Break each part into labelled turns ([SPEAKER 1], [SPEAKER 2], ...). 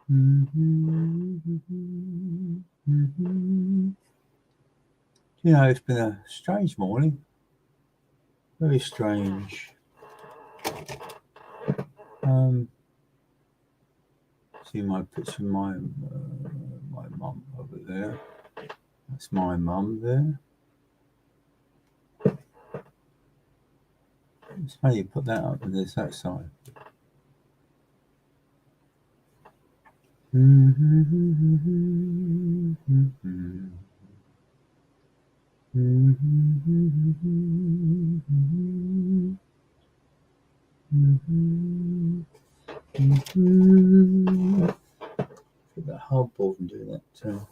[SPEAKER 1] You know, it's been a strange morning. Very strange. See my picture, my mum over there. That's my mum there. It's funny you put that up and there's that side. Put that hardboard and do that.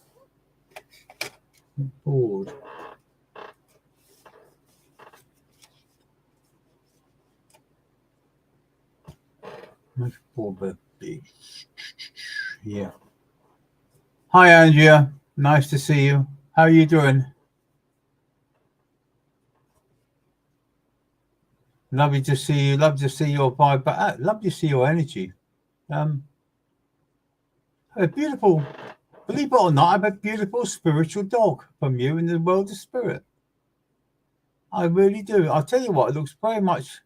[SPEAKER 1] Board. Make board a big. Yeah. Hi, Andrea. Nice to see you. How are you doing? Lovely to see you. Love to see your vibe, but love to see your energy. A beautiful, believe it or not, I have a beautiful spiritual dog from you in the world of spirit. I really do. I'll tell you what, it looks very much,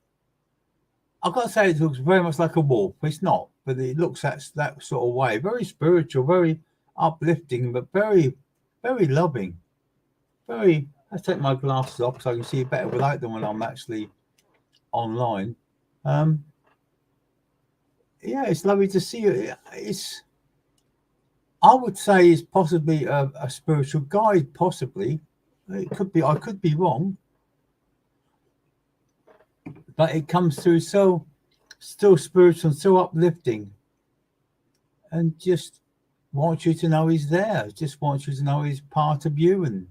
[SPEAKER 1] I've got to say it looks very much like a wolf. It's not, but it looks that sort of way. Very spiritual, very uplifting, but very, very loving. Very, I take my glasses off so I can see better without them when I'm actually online. Yeah, it's lovely to see you. I would say it's possibly a spiritual guide, possibly. It could be, I could be wrong. But it comes through so still spiritual and so uplifting. And just wants you to know he's there. Just wants you to know he's part of you and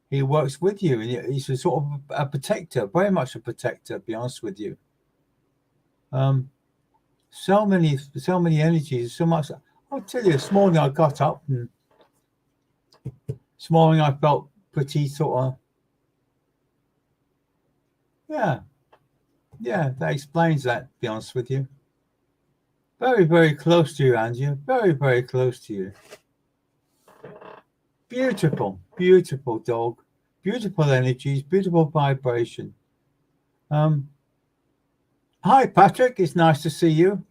[SPEAKER 1] he works with you. And he's a sort of a protector, very much a protector, to be honest with you. So many energies, so much. I'll tell you, this morning I got up and this morning I felt pretty sort of, yeah, that explains that, to be honest with you. Very, very close to you, Angie. Very, very close to you. Beautiful, beautiful dog. Beautiful energies, beautiful vibration. Hi, Patrick. It's nice to see you.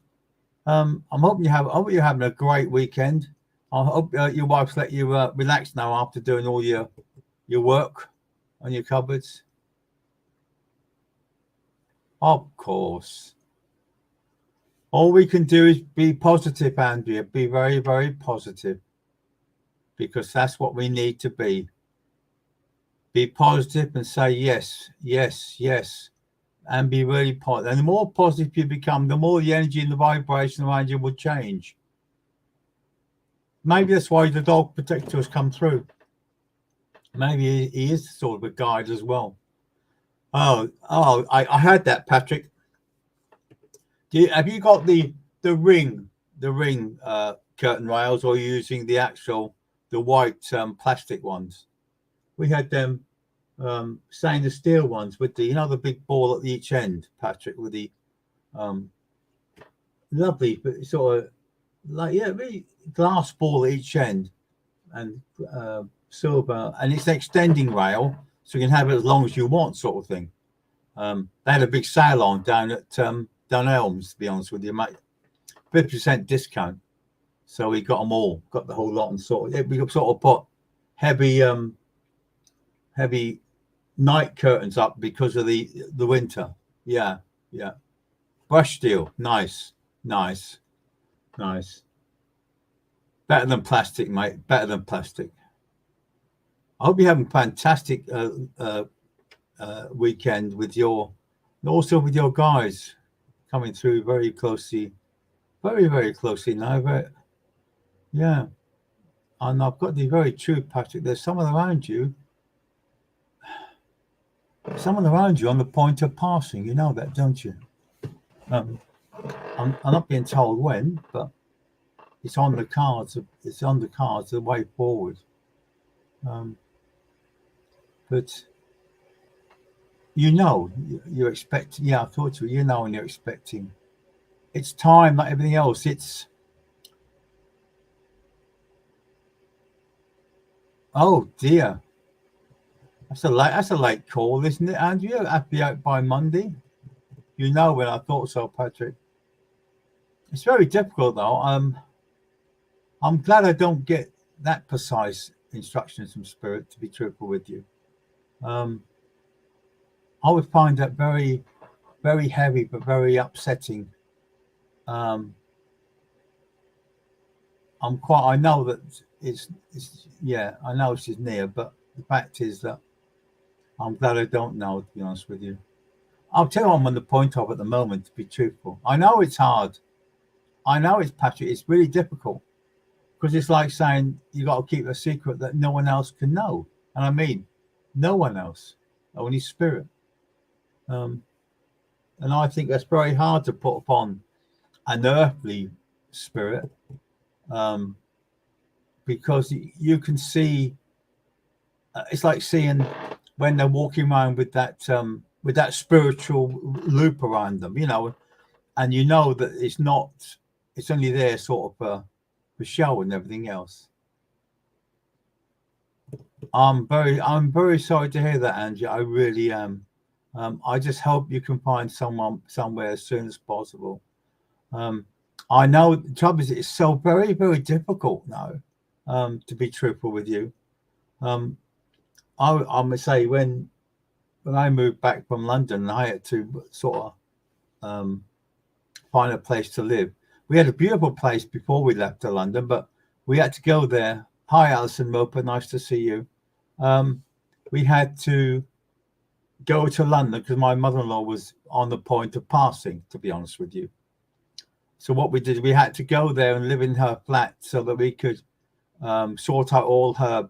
[SPEAKER 1] I'm hoping I hope you're having a great weekend. I hope your wife's let you relax now after doing all your work on your cupboards. Of course. All we can do is be positive, Andrea. Be very, very positive. Because that's what we need to be. Be positive and say yes, yes, yes. And be really positive. And the more positive you become, the more the energy and the vibration around you will change. Maybe that's why the dog protector has come through. Maybe he is sort of a guide as well. I heard that, Patrick. Have you got the ring curtain rails, or are you using the white plastic ones? We had them stainless steel ones with the the big ball at each end, Patrick, with the lovely but sort of really glass ball at each end and silver, and it's an extending rail so you can have it as long as you want, sort of thing. They had a big sale on down at Dunelms, to be honest with you, mate. 50% discount. So we got them all, got the whole lot, and we sort of put heavy night curtains up because of the winter. Yeah. Brush steel, nice. Better than plastic, mate. Better than plastic. I hope you're having a fantastic weekend with your guys coming through very closely, very, very closely now. Yeah. And I've got to be very true, Patrick. There's someone around you on the point of passing. You know that, don't you? I'm not being told when, but it's on the cards. It's on the cards the way forward. But you're expecting. Yeah, I thought you. And you're expecting. It's time, like everything else. Oh dear. That's a late call, isn't it, Andrea? I'll be out by Monday. You know when I thought so, Patrick. It's very difficult though. I'm glad I don't get that precise instructions from spirit, to be truthful with you. Um, I would find that very, very heavy, but very upsetting. Um, I know that yeah, I know she's near, but the fact is that I'm glad I don't know, to be honest with you. I'll tell you what I'm on the point of at the moment, to be truthful. I know it's hard. I know it's, Patrick, it's really difficult because it's like saying you got to keep a secret that no one else can know. And I mean, no one else, only spirit. Um, and I think that's very hard to put upon an earthly spirit, um, because you can see, it's like seeing when they're walking around with that spiritual loop around them, and you know that it's only there sort of for show and everything else. I'm very sorry to hear that, Angie. I really am. I just hope you can find someone somewhere as soon as possible. I know the trouble is it's so very, very difficult now, to be truthful with you. I must say when I moved back from London, I had to sort of find a place to live. We had a beautiful place before we left to London, but we had to go there. Hi, Alison Roper, nice to see you. We had to go to London because my mother-in-law was on the point of passing, to be honest with you. So what we did, we had to go there and live in her flat so that we could sort out all her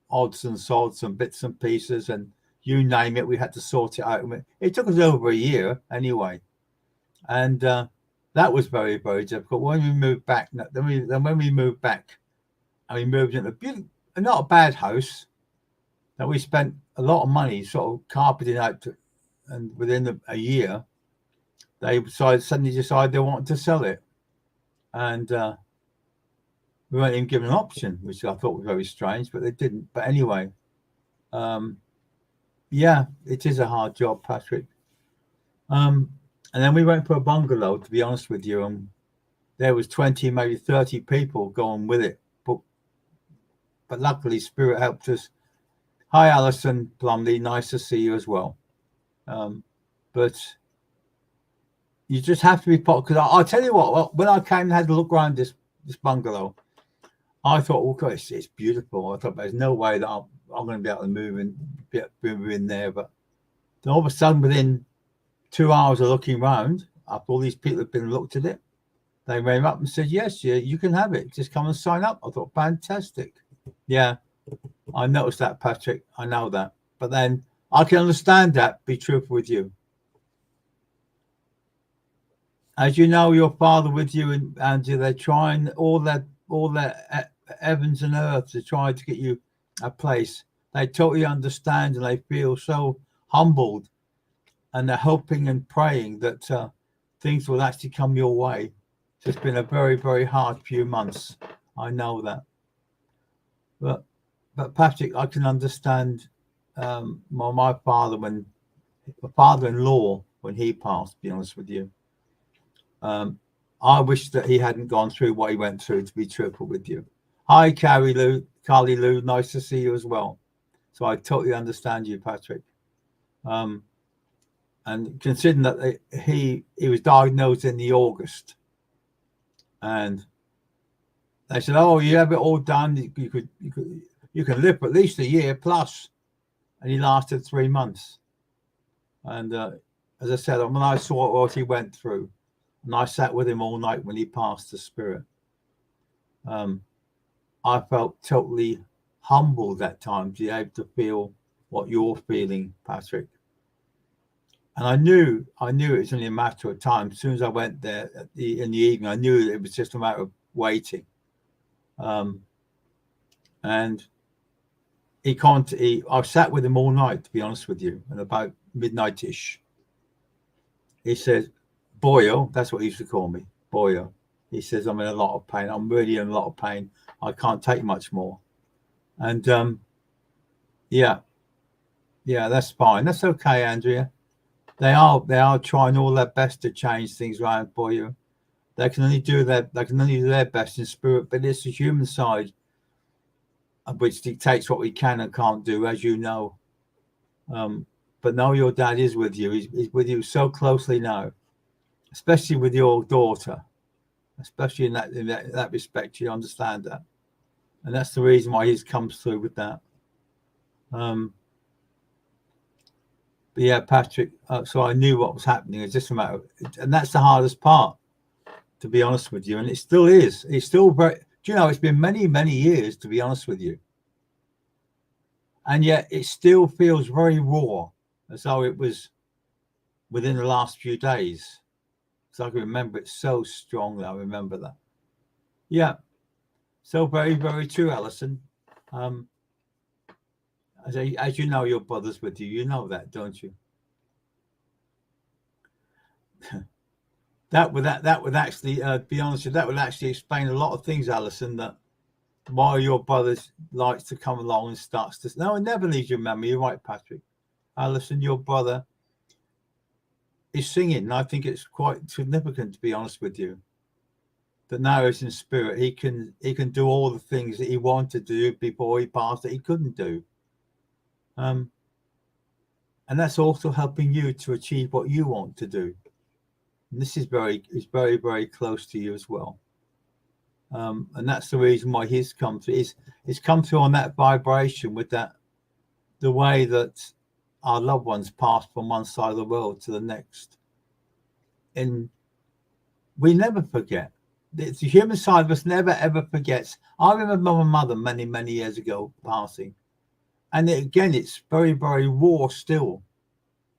[SPEAKER 1] odds and sods and bits and pieces, and you name it, we had to sort it out. It took us over a year anyway, and that was very, very difficult. When we moved back, when we moved back, and we moved into not a bad house, that we spent a lot of money sort of carpeting out, and within a year, they suddenly decided they wanted to sell it, and we weren't even given an option, which I thought was very strange, but they didn't. But anyway, yeah, it is a hard job, Patrick. And then we went for a bungalow, to be honest with you, and there was 20, maybe 30 people going with it. But luckily, Spirit helped us. Hi, Alison Plumley. Nice to see you as well. But you just have to be because I'll tell you what, when I came and had a look around this bungalow, I thought, well, God, it's beautiful. I thought there's no way that I'm going to be able to move in there. But then all of a sudden, within 2 hours of looking around, after all these people have been and looked at it, they rang up and said, yes, you can have it. Just come and sign up. I thought, fantastic. Yeah, I noticed that, Patrick. I know that. But then I can understand that, be truthful with you. As you know, your father with you, and they're trying all that heavens and earth to try to get you a place. They totally understand, and they feel so humbled, and they're hoping and praying that things will actually come your way. It's been a very, very hard few months. I know that. But Patrick, I can understand my father-in-law, when he passed, to be honest with you. I wish that he hadn't gone through what he went through, to be truthful with you. Hi, Carly Lou, nice to see you as well. So I totally understand you, Patrick. And considering that he was diagnosed in the August, and they said, "Oh, you have it all done. You can live for at least a year plus," and he lasted 3 months. And as I said, when I saw what he went through, and I sat with him all night when he passed the spirit, I felt totally humbled that time to be able to feel what you're feeling, Patrick. And I knew it was only a matter of time. As soon as I went there in the evening, I knew it was just a matter of waiting. And I sat with him all night, to be honest with you, and about midnight-ish. He said, Boyo, that's what he used to call me, Boyo. He says, I'm in a lot of pain. I'm really in a lot of pain. I can't take much more. And yeah, that's fine. That's okay, Andrea. They are trying all their best to change things around for you. They can only do their best in spirit, but it's the human side which dictates what we can and can't do, as you know. But know your dad is with you. He's with you so closely now, especially with your daughter, especially in that respect. You understand that, and that's the reason why he comes through with that. But yeah, Patrick. So I knew what was happening. It's just a matter, and that's the hardest part, to be honest with you. And it still is. It's still very. Do you know? It's been many, many years, to be honest with you, and yet it still feels very raw, as though it was within the last few days. So I can remember it so strongly. I remember that. Yeah. So very, very true, Alison. As you know, your brother's with you. You know that, don't you? That would actually be honest with you, that would actually explain a lot of things, Alison. That why your brother likes to come along and starts to. No, it never leaves your memory. You're right, Patrick. Alison, your brother is singing, and I think it's quite significant, to be honest with you. That now he's in spirit, he can do all the things that he wanted to do before he passed that he couldn't do. And that's also helping you to achieve what you want to do. And this is very, very close to you as well. And that's the reason why he's come through. He's come through on that vibration with that, the way that our loved ones pass from one side of the world to the next. And we never forget. The human side of us never ever forgets. I remember my mother many, many years ago passing. And again, it's very, very raw still.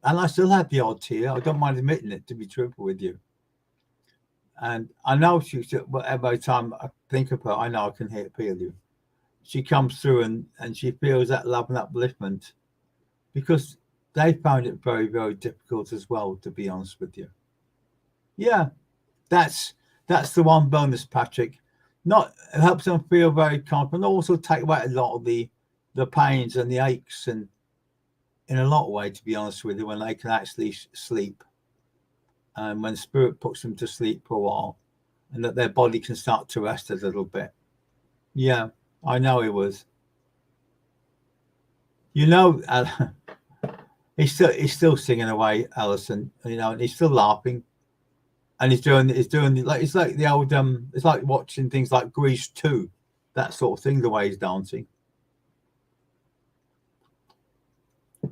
[SPEAKER 1] And I still have the odd tear. I don't mind admitting it, to be truthful with you. And I know every time I think of her, I know I can feel you. She comes through and she feels that love and upliftment, because they found it very, very difficult as well, to be honest with you. Yeah, that's the one bonus, Patrick. Not it helps them feel very confident, also take away a lot of the pains and the aches, and in a lot of ways, to be honest with you, when they can actually sleep, and when spirit puts them to sleep for a while, and that their body can start to rest a little bit. Yeah, I know it was. You know, he's still singing away, Alison. You know, and he's still laughing, and he's doing like it's like the old it's like watching things like Grease 2, that sort of thing. The way he's dancing.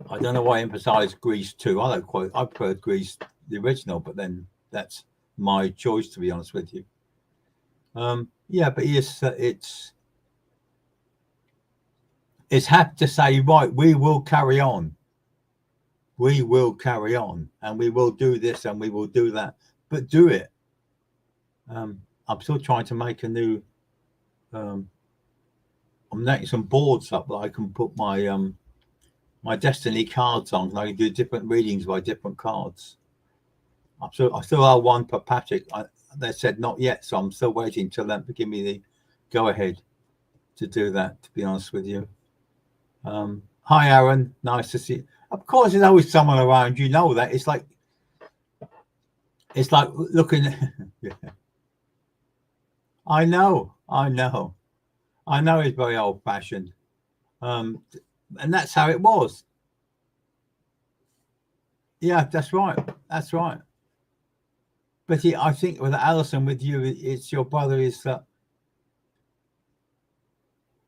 [SPEAKER 1] I don't know why I emphasize Grease 2. I prefer Grease the original, but then that's my choice, to be honest with you. Yeah, but it's have to say, right, we will carry on. We will carry on, and we will do this and we will do that, but do it. I'm still trying to make a new. I'm making some boards up that I can put my my destiny cards on, and I can do different readings by different cards. I still have one for Patrick. They said not yet, so I'm still waiting till them to give me the go ahead to do that, to be honest with you. Hi, Aaron. Nice to see you. Of course, there's always someone around. You know that. It's like looking. Yeah. I know. It's very old fashioned. And that's how it was. Yeah, that's right. But I think with Alison, with you, it's your brother is that.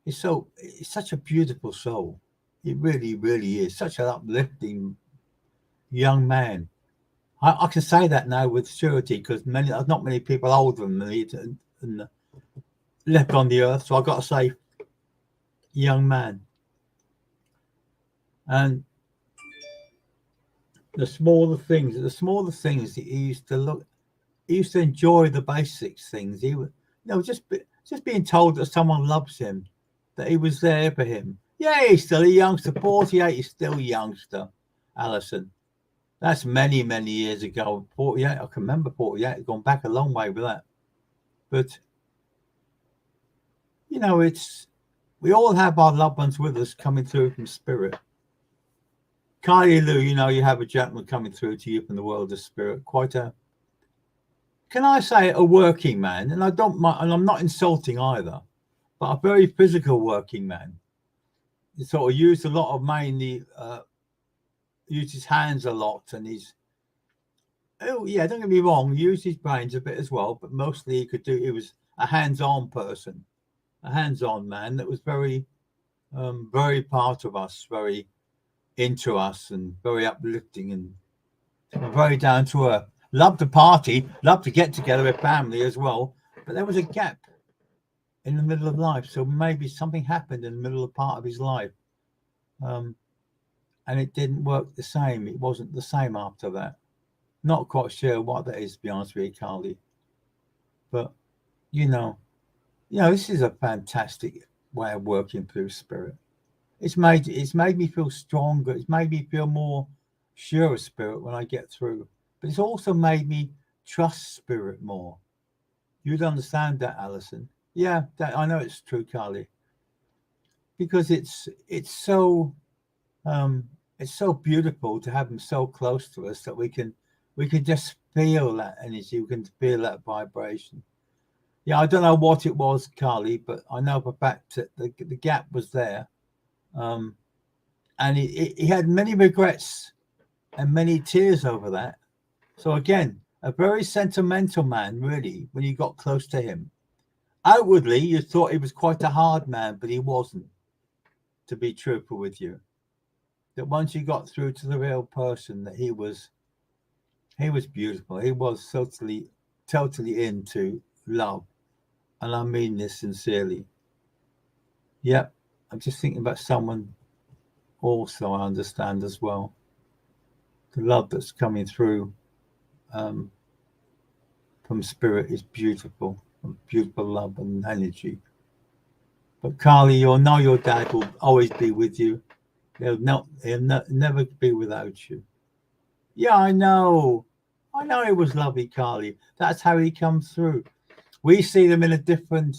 [SPEAKER 1] He's such a beautiful soul. He really, really is such an uplifting young man. I can say that now with surety, because not many people older than me and left on the earth. So I've got to say, young man. And the smaller things that he used to look. He used to enjoy the basic things. He would, just being told that someone loves him, that he was there for him. Yeah, he's still a youngster. 48, he's still a youngster, Alison. That's many, many years ago. 48, I can remember 48. Gone back a long way with that. But, it's We all have our loved ones with us coming through from spirit. Kylie Lou, you know, you have a gentleman coming through to you from the world of spirit. Quite a, can I say, a working man? And I don't mind, and I'm not insulting either, but a very physical working man. He sort of used a lot of mainly, used his hands a lot, and he's, oh yeah, don't get me wrong, he used his brains a bit as well, but mostly he could do, he was a hands-on person, a hands-on man that was very, very part of us, very into us, and very uplifting, and very down to earth. Loved to party, loved to get together with family as well, but there was a gap in the middle of life, so maybe something happened in the middle of part of his life, and it didn't work the same. It wasn't the same after that. Not quite sure what that is, to be honest with you, Carly. But you know, this is a fantastic way of working through spirit. It's made me feel stronger. It's made me feel more sure of spirit when I get through. But it's also made me trust spirit more. You'd understand that, Alison. Yeah, I know it's true, Carly. Because it's so beautiful to have them so close to us that we can just feel that energy. We can feel that vibration. Yeah, I don't know what it was, Carly, but I know for a fact that the gap was there. And he had many regrets and many tears over that. So again, a very sentimental man, really, when you got close to him. Outwardly, you thought he was quite a hard man, but he wasn't, to be truthful with you. That once you got through to the real person, that he was beautiful. He was totally into love. And I mean this sincerely. Yep, I'm just thinking about someone also I understand as well. The love that's coming through from spirit is beautiful. Beautiful love and energy. But Carly, you'll know your dad will always be with you. He'll never be without you. Yeah, I know it was lovely, Carly. That's how he comes through. We see them in a different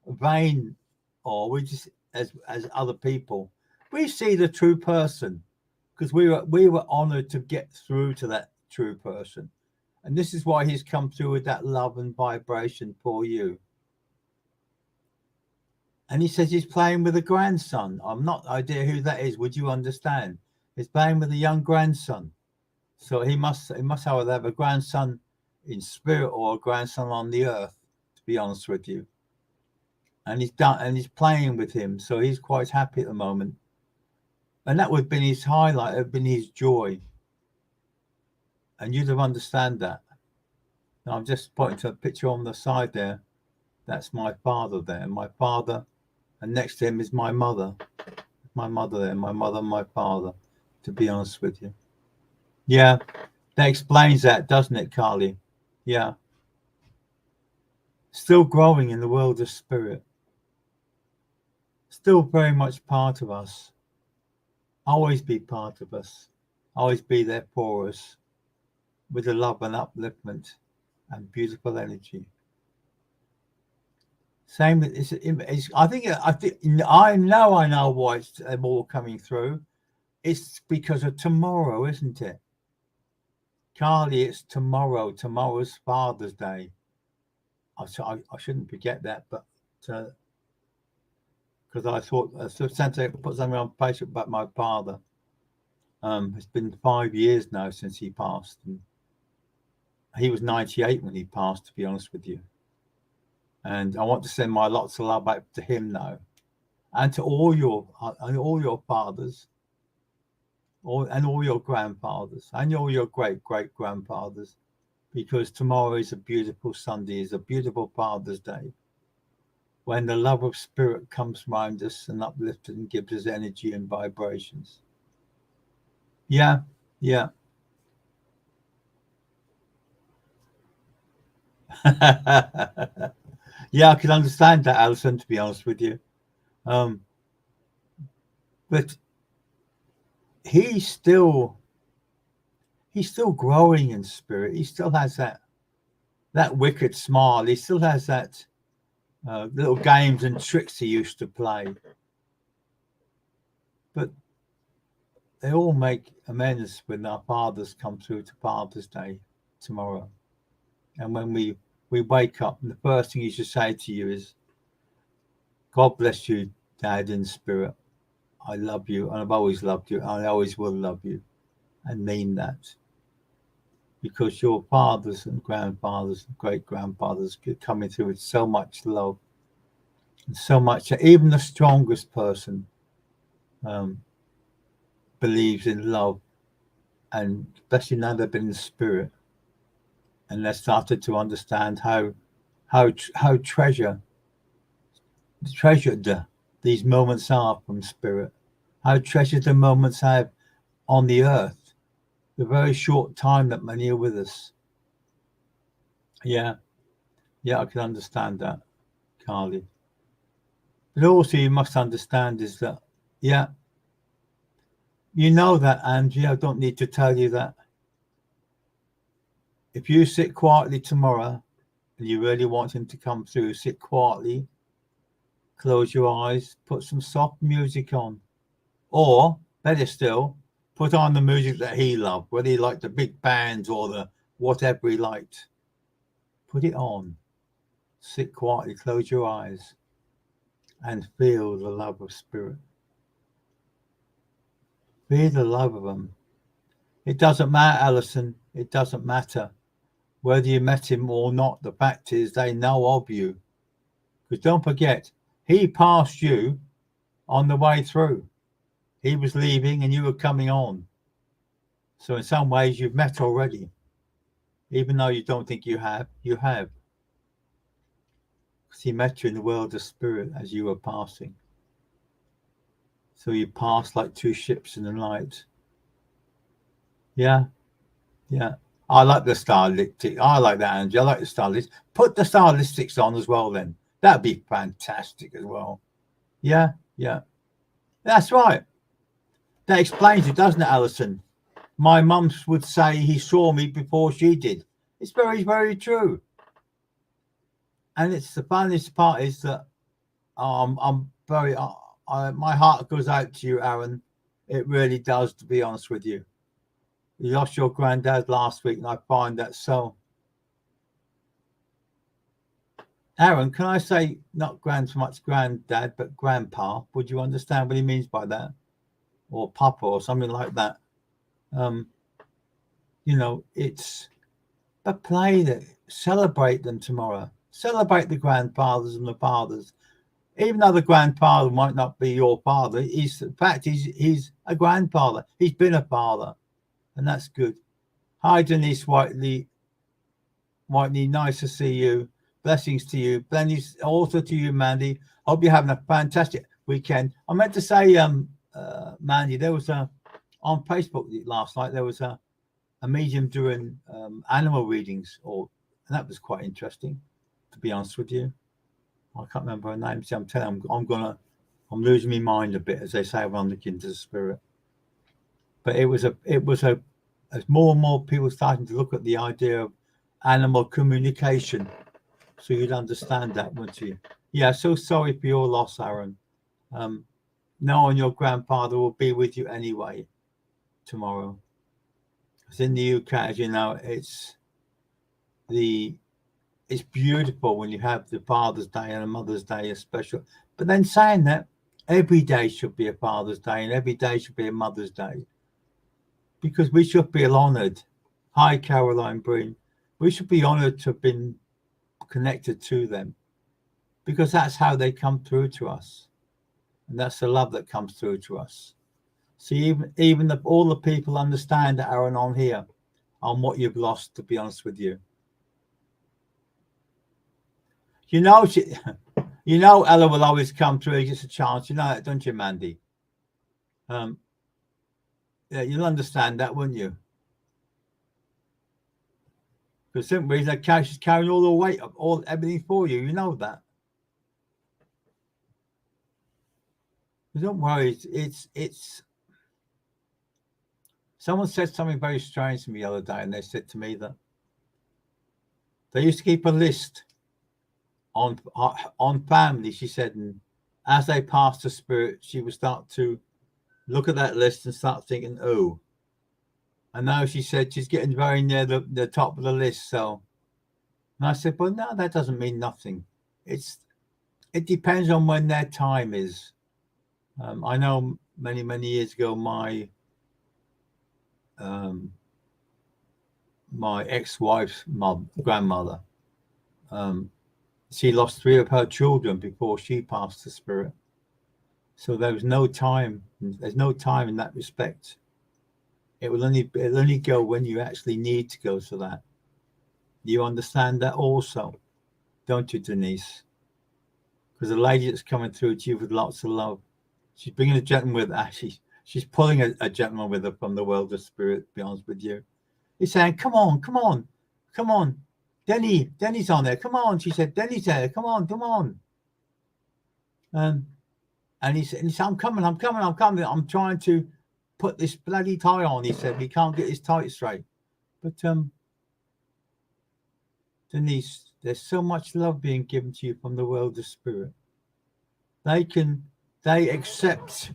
[SPEAKER 1] vein, or we just as other people. We see the true person because we were honored to get through to that true person. And this is why he's come through with that love and vibration for you. And he says he's playing with a grandson. I'm not idea who that is. Would you understand? He's playing with a young grandson. So he must either have a grandson in spirit or a grandson on the earth, to be honest with you. And he's playing with him. So he's quite happy at the moment. And that would have been his highlight, it would have been his joy. And you'd have understand that. Now I'm just pointing to a picture on the side there. That's my father there. My father, and next to him is my mother. My mother there, my mother and my father, to be honest with you. Yeah, that explains that, doesn't it, Carly? Yeah. Still growing in the world of spirit. Still very much part of us. Always be part of us. Always be there for us with the love and upliftment and beautiful energy. Same. I know why it's all coming through. It's because of tomorrow, isn't it, Carly? It's tomorrow. Tomorrow's Father's Day. I shouldn't forget that, but because I thought Santa put something on Facebook about my father. It's been 5 years now since he passed. And he was 98 when he passed, to be honest with you. And I want to send my lots of love back to him now, and to all your fathers, and all your grandfathers, and all your great grandfathers, because tomorrow is a beautiful Sunday, is a beautiful Father's Day, when the love of spirit comes round us and uplifts and gives us energy and vibrations. Yeah. Yeah, I can understand that, Alison, to be honest with you. But he's still growing in spirit. He still has that wicked smile. He still has that little games and tricks he used to play. But they all make amends when our fathers come through to Father's Day tomorrow. And when we wake up, and the first thing you should say to you is, God bless you, Dad, in spirit. I love you, and I've always loved you, and I always will love you, and mean that. Because your fathers and grandfathers and great-grandfathers are coming through with so much love, and so much, even the strongest person believes in love, and especially now they've been in spirit, and they've started to understand how treasured these moments are from spirit, how treasured the moments have on the earth, the very short time that many are with us. Yeah, I can understand that, Carly. But also you must understand is that, you know that, Angie, I don't need to tell you that. If you sit quietly tomorrow and you really want him to come through, sit quietly, close your eyes, put some soft music on. Or, better still, put on the music that he loved, whether he liked the big bands or the whatever he liked. Put it on. Sit quietly, close your eyes, and feel the love of spirit. Feel the love of them. It doesn't matter, Alison. It doesn't matter whether you met him or not. The fact is they know of you. Because don't forget, he passed you on the way through. He was leaving and you were coming on. So in some ways you've met already. Even though you don't think you have, you have. Because he met you in the world of spirit as you were passing. So you passed like two ships in the night. Yeah. I like the stylistic. I like that, Angie. I like the stylistic. Put the stylistics on as well then. That'd be fantastic as well. Yeah. That's right. That explains it, doesn't it, Alison? My mum would say he saw me before she did. It's very, very true. And it's the funniest part is that I'm very, my heart goes out to you, Aaron. It really does, to be honest with you. You lost your granddad last week, and I find that so. Aaron, can I say not so much granddad, but grandpa? Would you understand what he means by that? Or papa or something like that. It's but play that, celebrate them tomorrow. Celebrate the grandfathers and the fathers. Even though the grandfather might not be your father, he's a grandfather. He's been a father, and that's good. Hi, Denise Whiteley, nice to see you. Blessings to you. Blessings also to you, Mandy. Hope you're having a fantastic weekend. I meant to say, Mandy, there was on Facebook last night, there was a medium doing animal readings, and that was quite interesting, to be honest with you. I can't remember her name. So I'm telling you, I'm losing my mind a bit, as they say, when I'm looking into the spirit. But it was as more and more people starting to look at the idea of animal communication, so you'd understand that, wouldn't you? Yeah, so sorry for your loss, Aaron. Knowing your grandfather will be with you anyway tomorrow. It's in the UK, as you know, it's beautiful when you have the Father's Day and a Mother's Day as special. But then saying that, every day should be a Father's Day and every day should be a Mother's Day. Because we should be honoured. Hi, Caroline Breen. We should be honoured to have been connected to them. Because that's how they come through to us. And that's the love that comes through to us. See, even all the people understand that are on here on what you've lost, to be honest with you. You know, Ella will always come through. He gets a chance. You know that, don't you, Mandy? Yeah, you'll understand that, wouldn't you? Because simply that cash is carrying all the weight of everything for you. You know that. But don't worry. It's. Someone said something very strange to me the other day, and they said to me that they used to keep a list on family. She said, and as they passed the spirit, she would start to look at that list and start thinking, oh. And now she said she's getting very near the top of the list. So, and I said, well, no, that doesn't mean nothing. It depends on when their time is. I know many years ago, my ex-wife's grandmother, she lost 3 of her children before she passed to spirit. So there was no time. There's no time in that respect. It'll only go when you actually need to go to that. You understand that also, don't you, Denise? Because the lady that's coming through to you with lots of love, she's bringing a gentleman with her. She's pulling a gentleman with her from the world of spirit, to be honest with you. He's saying, come on. Denny's on there. Come on. She said, Denny's there. Come on. And he said, I'm coming. I'm trying to put this bloody tie on. He said, we can't get his tie straight. But Denise, there's so much love being given to you from the world of spirit. They accept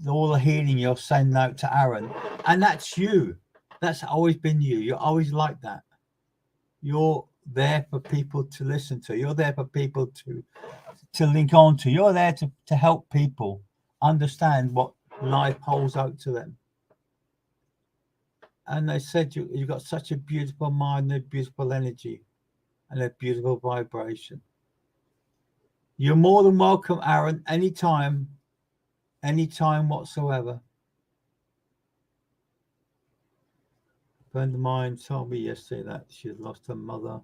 [SPEAKER 1] all the healing you're sending out to Aaron. And that's you. That's always been you. You're always like that. You're there for people to listen to. You're there for people to link on to. You're there to help people understand what life holds out to them. And they said you've got such a beautiful mind and a beautiful energy and a beautiful vibration. You're more than welcome, Aaron, anytime whatsoever. A friend of mine told me yesterday that she had lost her mother,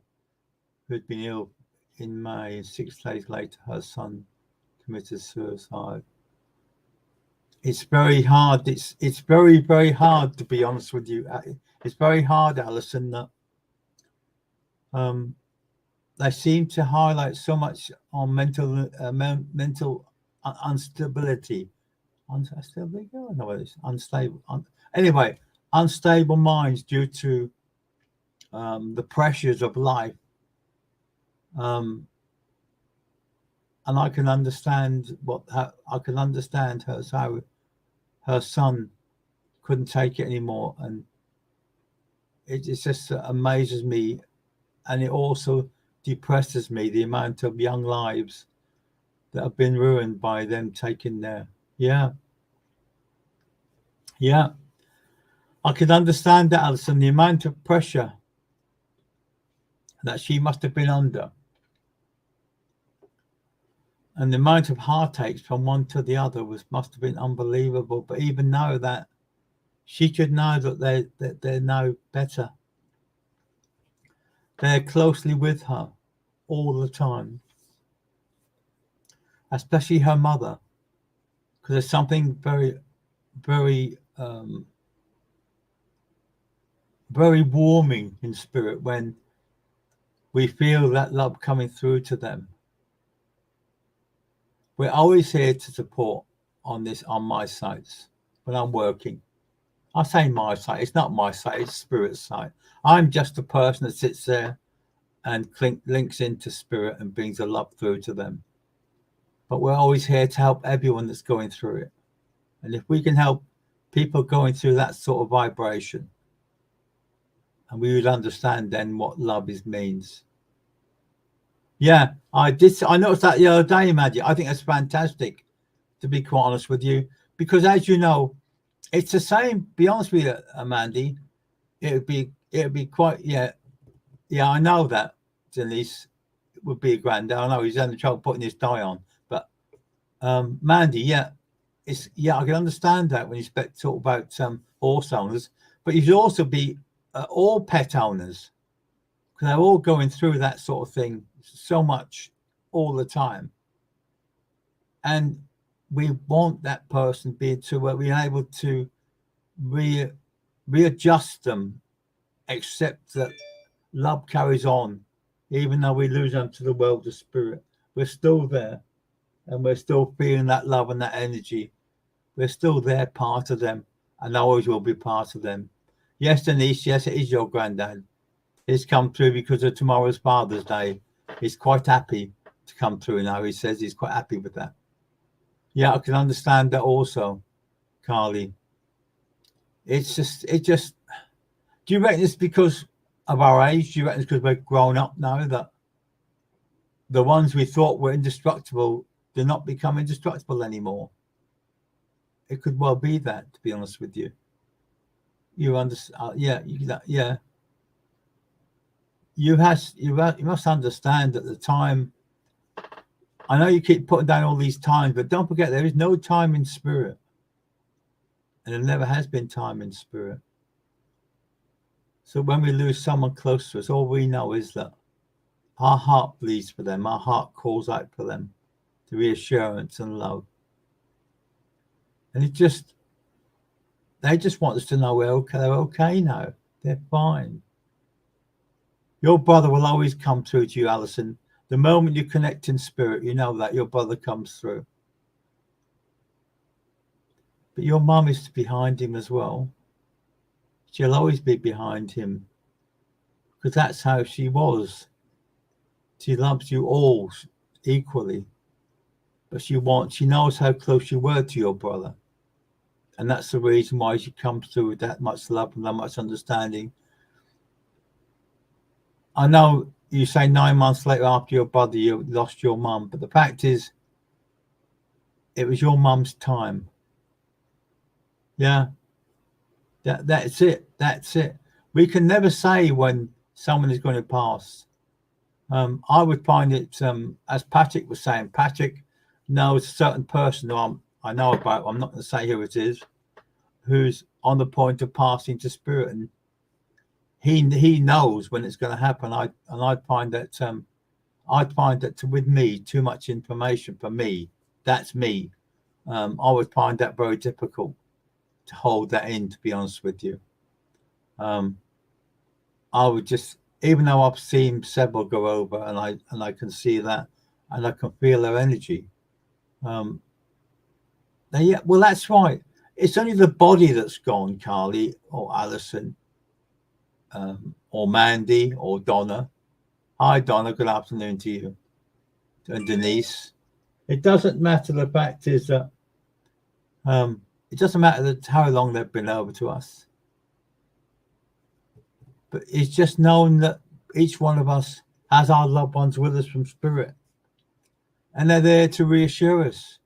[SPEAKER 1] who had been ill in May, and 6 days later her son committed suicide. It's very hard. It's very hard, to be honest with you. It's very hard, Alison, that they seem to highlight so much on mental instability. Unstable minds due to the pressures of life. And I can understand how her son couldn't take it anymore, and it just amazes me, and it also depresses me, the amount of young lives that have been ruined by them taking their I can understand that, Alison, the amount of pressure that she must have been under, and the amount of heartaches from one to the other must have been unbelievable. But even now that she could know that they're now better, they're closely with her all the time, especially her mother, because there's something very warming in spirit when we feel that love coming through to them. We're always here to support on my sites when I'm working. I say my site, it's not my site, it's spirit's site. I'm just a person that sits there and links into spirit and brings the love through to them. But we're always here to help everyone that's going through it. And if we can help people going through that sort of vibration, and we would understand then what love means. Yeah, I noticed that the other day, Maddie. I think that's fantastic, to be quite honest with you, because as you know, it's the same. Be honest with you, Mandy, it'd be quite I know that Denise would be a granddad. I know he's having trouble putting his tie on, but Mandy, I can understand that when you talk about horse owners, but you should also be all pet owners, because they're all going through that sort of thing so much all the time, and we want that person being able to readjust them, accept that love carries on, even though we lose them to the world of spirit. We're still there, and we're still feeling that love and that energy. We're still there, part of them, and always will be part of them. Yes, Denise, yes, it is your granddad. He's come through because of tomorrow's Father's Day. He's quite happy to come through now. He says he's quite happy with that. Yeah, I can understand that also. Carly. It just. Do you reckon it's because of our age? Do you reckon it's because we're grown up now that the ones we thought were indestructible, they're not become indestructible anymore? It could well be that, to be honest with you. You understand? Yeah. You must understand at the time. I know you keep putting down all these times, but don't forget there is no time in spirit, and there never has been time in spirit. So when we lose someone close to us, all we know is that our heart bleeds for them. Our heart calls out for them to reassurance and love. And they just want us to know they're okay now. They're fine. Your brother will always come through to you, Alison. The moment you connect in spirit, you know that your brother comes through. But your mum is behind him as well. She'll always be behind him because that's how she was. She loves you all equally, but she knows how close you were to your brother. And that's the reason why she comes through with that much love and that much understanding. I know you say 9 months later after your brother, you lost your mum, but the fact is, it was your mum's time. Yeah. That's it. That's it. We can never say when someone is going to pass. I would find it, as Patrick was saying, Patrick knows a certain person who I know about, I'm not going to say who it is, who's on the point of passing to spirit, and he knows when it's going to happen. I'd find that with me, too much information for me. That's me. I would find that very difficult to hold that in, to be honest with you. I would just, even though I've seen several go over and I can see that and I can feel their energy. Yeah, well, that's right. It's only the body that's gone, Carly or Alison, or Mandy or Donna. Hi, Donna. Good afternoon to you. And Denise. It doesn't matter. The fact is that it doesn't matter how long they've been over to us. But it's just knowing that each one of us has our loved ones with us from spirit. And they're there to reassure us.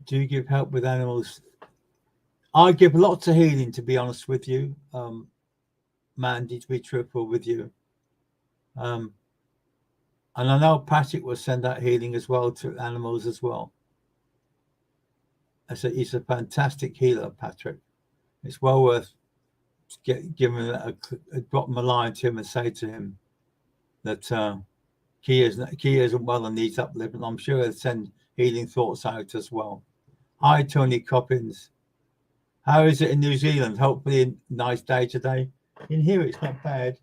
[SPEAKER 1] Do you give help with animals? I give lots of healing, to be honest with you, Mandy, to be truthful with you. And I know Patrick will send out healing as well to animals as well. He's a fantastic healer, Patrick. It's well worth giving drop him a line to him and say to him that Kia isn't well and needs upliftment. I'm sure he'll send healing thoughts out as well. Hi, Tony Coppins. How is it in New Zealand? Hopefully a nice day today. In here, it's not bad.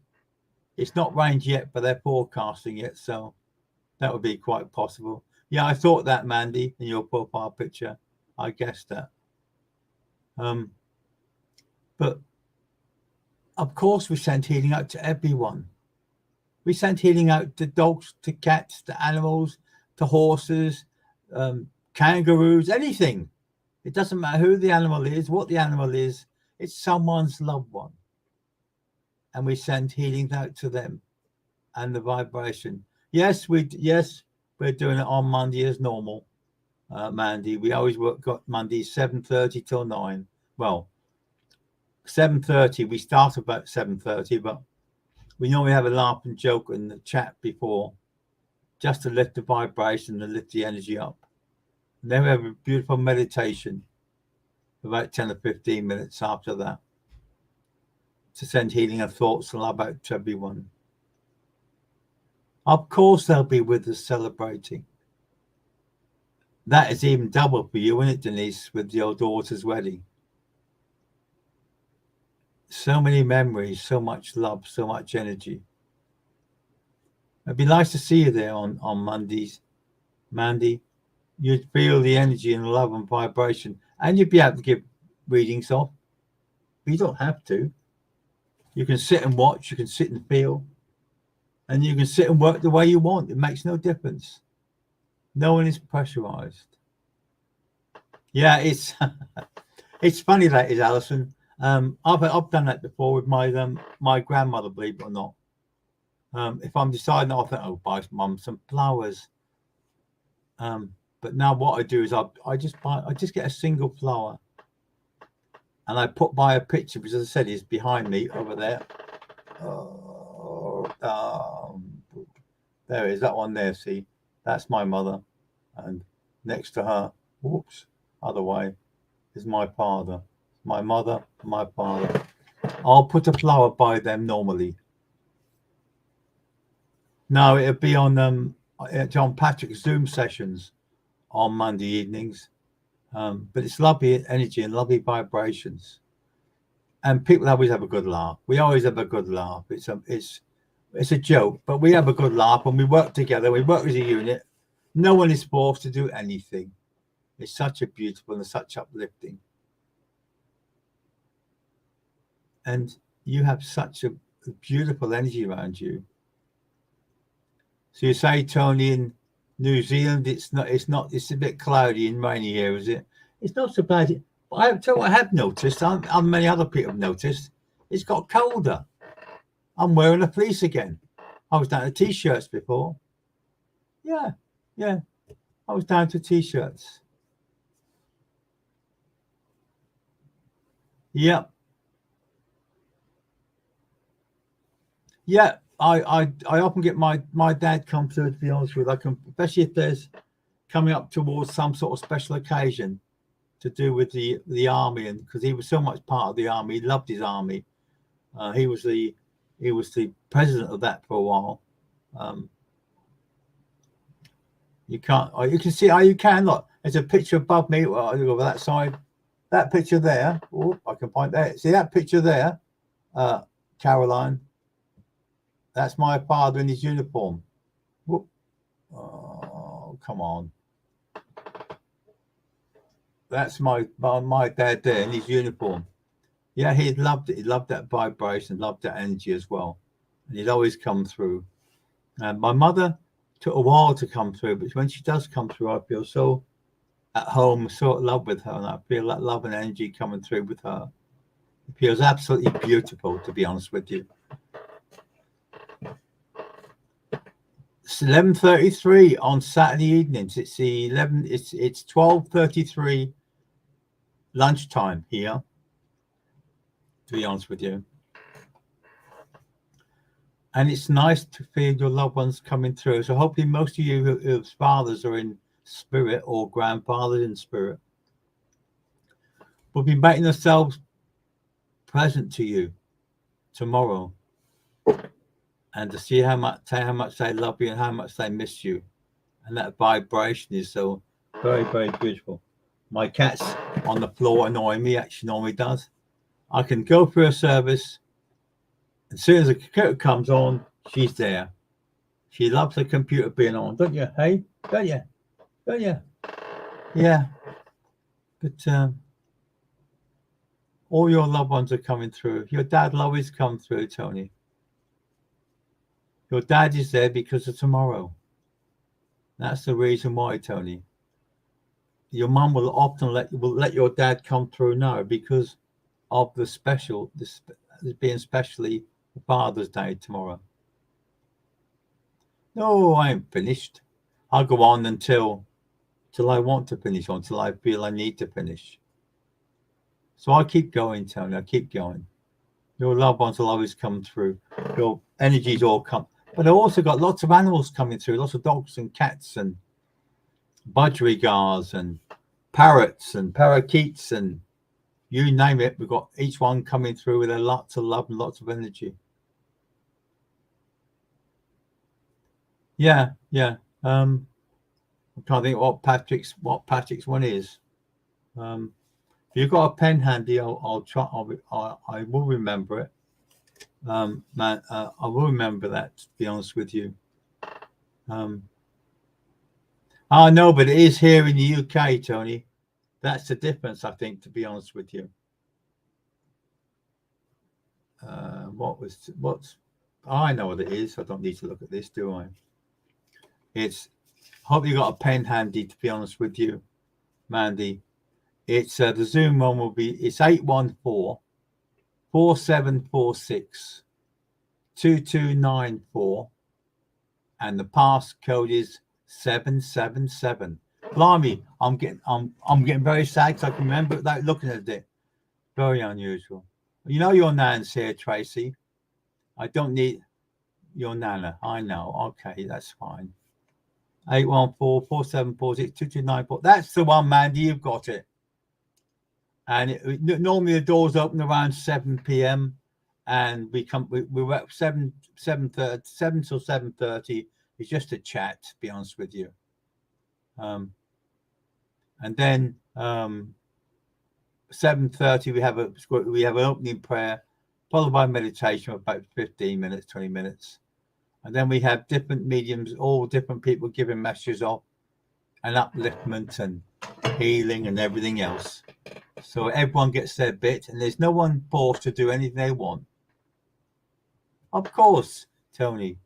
[SPEAKER 1] It's not rained yet, but they're forecasting it, so that would be quite possible. Yeah, I thought that, Mandy, in your profile picture. I guessed that. But of course, we send healing out to everyone. We send healing out to dogs, to cats, to animals, to horses, kangaroos, anything. It doesn't matter who the animal is, what the animal is. It's someone's loved one. And we send healing out to them and the vibration. Yes, we're doing it on Monday as normal, Mandy. We always got Mondays 7:30 till 9. Well, 7:30. We start about 7:30, but we normally have a laugh and joke in the chat before, just to lift the vibration and lift the energy up. And then we have a beautiful meditation, about 10 or 15 minutes after that, to send healing and thoughts and love out to everyone. Of course, they'll be with us celebrating. That is even double for you, isn't it, Denise, with your daughter's wedding? So many memories, so much love, so much energy. It'd be nice to see you there on Mondays, Mandy. You'd feel the energy and love and vibration, and you'd be able to give readings off. But you don't have to. You can sit and watch, you can sit and feel, and you can sit and work the way you want. It makes no difference. No one is pressurized. Yeah, it's funny that is, Alison. I've done that before with my grandmother, believe it or not. If I'm deciding, I think, oh, buy mum some flowers. But now what I do is I just get a single flower, and I put by a picture, which, as I said, is behind me over there. There is that one there. See, that's my mother, and next to her, whoops, other way, is my father. My mother, my father. I'll put a flower by them normally. No, it'll be on John Patrick's Zoom sessions on Monday evenings. But it's lovely energy and lovely vibrations, and people always have a good laugh. We always have a good laugh. It's a joke, but we have a good laugh and we work together. We work as a unit. No one is forced to do anything. It's such a beautiful and such uplifting. And you have such a beautiful energy around you. So you say, Tony, in New Zealand, it's a bit cloudy and rainy here, is it? It's not so bad. But I have noticed, and many other people have noticed, it's got colder. I'm wearing a fleece again. I was down to t-shirts before. Yeah. I was down to t-shirts. Yeah. Yeah. I often get my dad come through, to be honest with you. Especially if there's coming up towards some sort of special occasion to do with the army, and because he was so much part of the army, he loved his army. He was the president of that for a while. You can see how you can look. There's a picture above me. Well, I go over that side. That picture there. Oh, I can find that. See that picture there, Caroline. That's my father in his uniform. Whoop. Oh, come on. That's my dad there in his uniform. Yeah, he loved it. He loved that vibration, loved that energy as well. And he'd always come through. And my mother took a while to come through, but when she does come through, I feel so at home, so in love with her, and I feel that love and energy coming through with her. It feels absolutely beautiful, to be honest with you. It's 11:33 on Saturday evenings. It's 12:33 lunchtime here, to be honest with you. And it's nice to feel your loved ones coming through. So hopefully most of you whose fathers are in spirit or grandfathers in spirit will be making themselves present to you tomorrow, and to see how much they love you and how much they miss you. And that vibration is so very, very beautiful. My cat's on the floor annoying me, actually normally does. I can go through a service. As soon as the computer comes on, she's there. She loves the computer being on, don't you? Hey, don't you? Don't you? Yeah. But all your loved ones are coming through. Your dad will always come through, Tony. Your dad is there because of tomorrow. That's the reason why, Tony. Your mum will often let your dad come through now because of this being specially Father's Day tomorrow. No, I ain't finished. I'll go on until I want to finish, or until I feel I need to finish. So I keep going, Tony. I keep going. Your loved ones will always come through. Your energies all come. But I've also got lots of animals coming through, lots of dogs and cats and budgerigars and parrots and parakeets and you name it. We've got each one coming through with lots of love and lots of energy. Yeah. I'm trying to think what Patrick's one is. If you've got a pen handy, I'll try. I will remember it. I will remember that, to be honest with you. No, but it is here in the UK, Tony. That's the difference, I think, to be honest with you. I know what it is. I don't need to look at this, do I? Hope you got a pen handy, to be honest with you, Mandy. It's the Zoom one will be, it's 814-4746-2294, and the passcode is 777. Blimey, I'm getting very sad because I can remember that looking at it. Very unusual. You know your nan's here, Tracy. I don't need your nana. I know. Okay, that's fine. 814-4746-2294. That's the one, Mandy. You've got it. And normally the doors open around 7 p.m. and we're at 7:30, 7 till 7:30. It's just a chat, to be honest with you. And then 7:30 we have an opening prayer, followed by meditation of about 15 minutes, 20 minutes. And then we have different mediums, all different people giving messages of and upliftment and healing and everything else. So everyone gets their bit, and there's no one forced to do anything they want. Of course, Tony.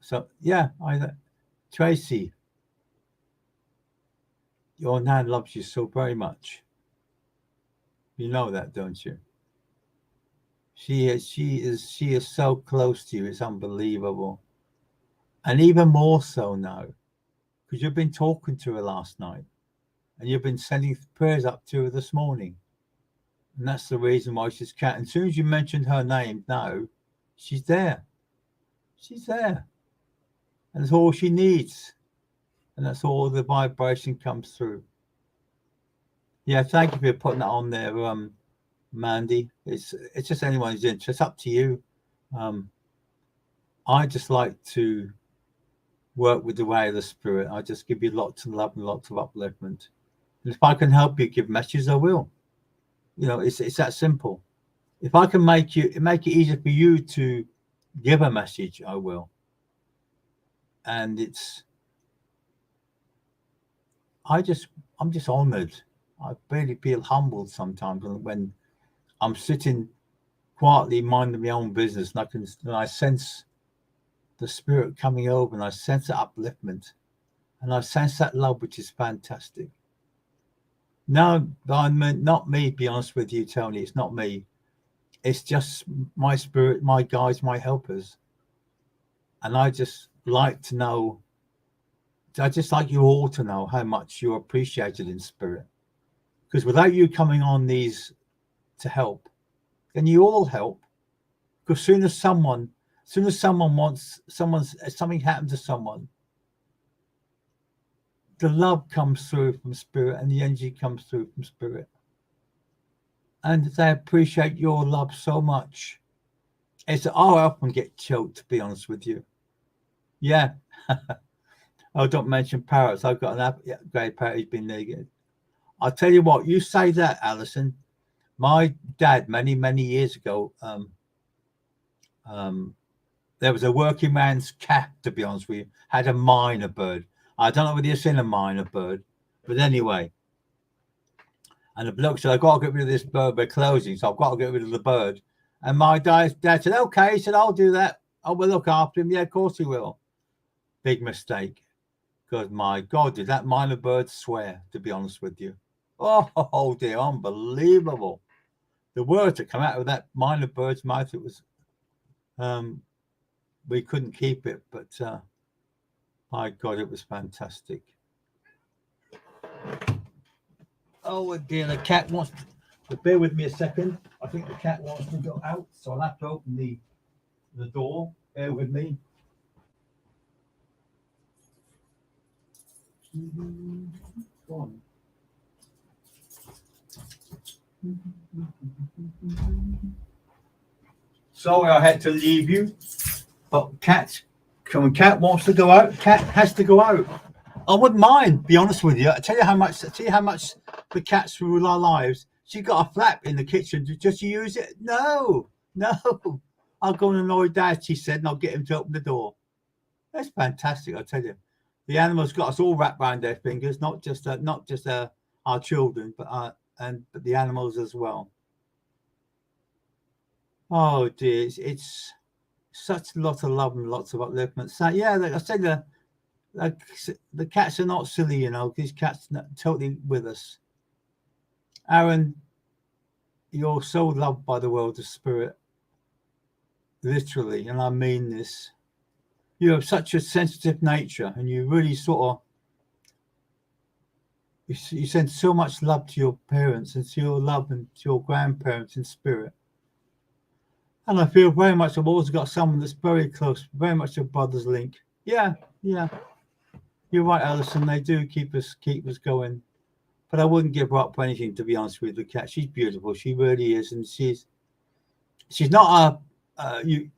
[SPEAKER 1] So yeah, Tracy, your nan loves you so very much. You know that, don't you? She is so close to you. It's unbelievable, and even more so now, because you've been talking to her last night, and you've been sending prayers up to her this morning, and that's the reason why she's cat. As soon as you mentioned her name, now she's there. She's there, and that's all she needs, and that's all the vibration comes through. Yeah, thank you for putting that on there, Mandy. It's just anyone who's interested. It's up to you. I just like to work with the way of the spirit. I just give you lots of love and lots of upliftment. And if I can help you give messages, I will. You know, it's that simple. If I can make it easier for you to give a message, I will. And I'm just honored. I really feel humbled sometimes when I'm sitting quietly minding my own business, and I sense the spirit coming over, and I sense that upliftment, and I sense that love, which is fantastic. No, not me, to be honest with you, Tony. It's not me. It's just my spirit, my guides, my helpers. And I just like to know, I just like you all to know how much you're appreciated in spirit. Because without you coming on these to help, then you all help. Because soon as something happens to someone, the love comes through from spirit and the energy comes through from spirit. And they appreciate your love so much. I often get choked, to be honest with you. Yeah. Oh, don't mention parrots. I've got an grey parrot who's been there. I'll tell you what, you say that, Alison. My dad, many, many years ago, there was a working man's cat, to be honest with you, had a minor bird. I don't know whether you've seen a minor bird, but anyway. And the bloke said, I've got to get rid of this bird. We're closing, so I've got to get rid of the bird. And my dad said, okay. He said, I'll do that. I will look after him. Yeah, of course he will. Big mistake. Because my God, did that minor bird swear, to be honest with you. Oh dear, unbelievable. The words that come out of that minor bird's mouth, it was, we couldn't keep it, but my God, it was fantastic. Oh dear, the cat wants to bear with me a second. I think the cat wants to go out, so I'll have to open the door. Bear with me. Go on. Sorry I had to leave you, but when cat wants to go out, cat has to go out. I wouldn't mind, be honest with you. I tell you how much the cats rule our lives. She got a flap in the kitchen just to use it. No, I'll go and annoy Dad, she said, and I'll get him to open the door. That's fantastic, I tell you. The animals got us all wrapped around their fingers, not just our children, but the animals as well. Oh dear, it's such a lot of love and lots of upliftment. So yeah, I said the cats are not silly, you know. These cats are totally with us. Aaron, you're so loved by the world of spirit, literally, and I mean this. You have such a sensitive nature, and you really sort of you send so much love to your parents and to your love and to your grandparents in spirit. And I feel very much I've always got someone that's very close, very much a brother's link. Yeah. You're right, Alison. They do keep us going. But I wouldn't give her up for anything, to be honest with the cat. She's beautiful. She really is, and she's not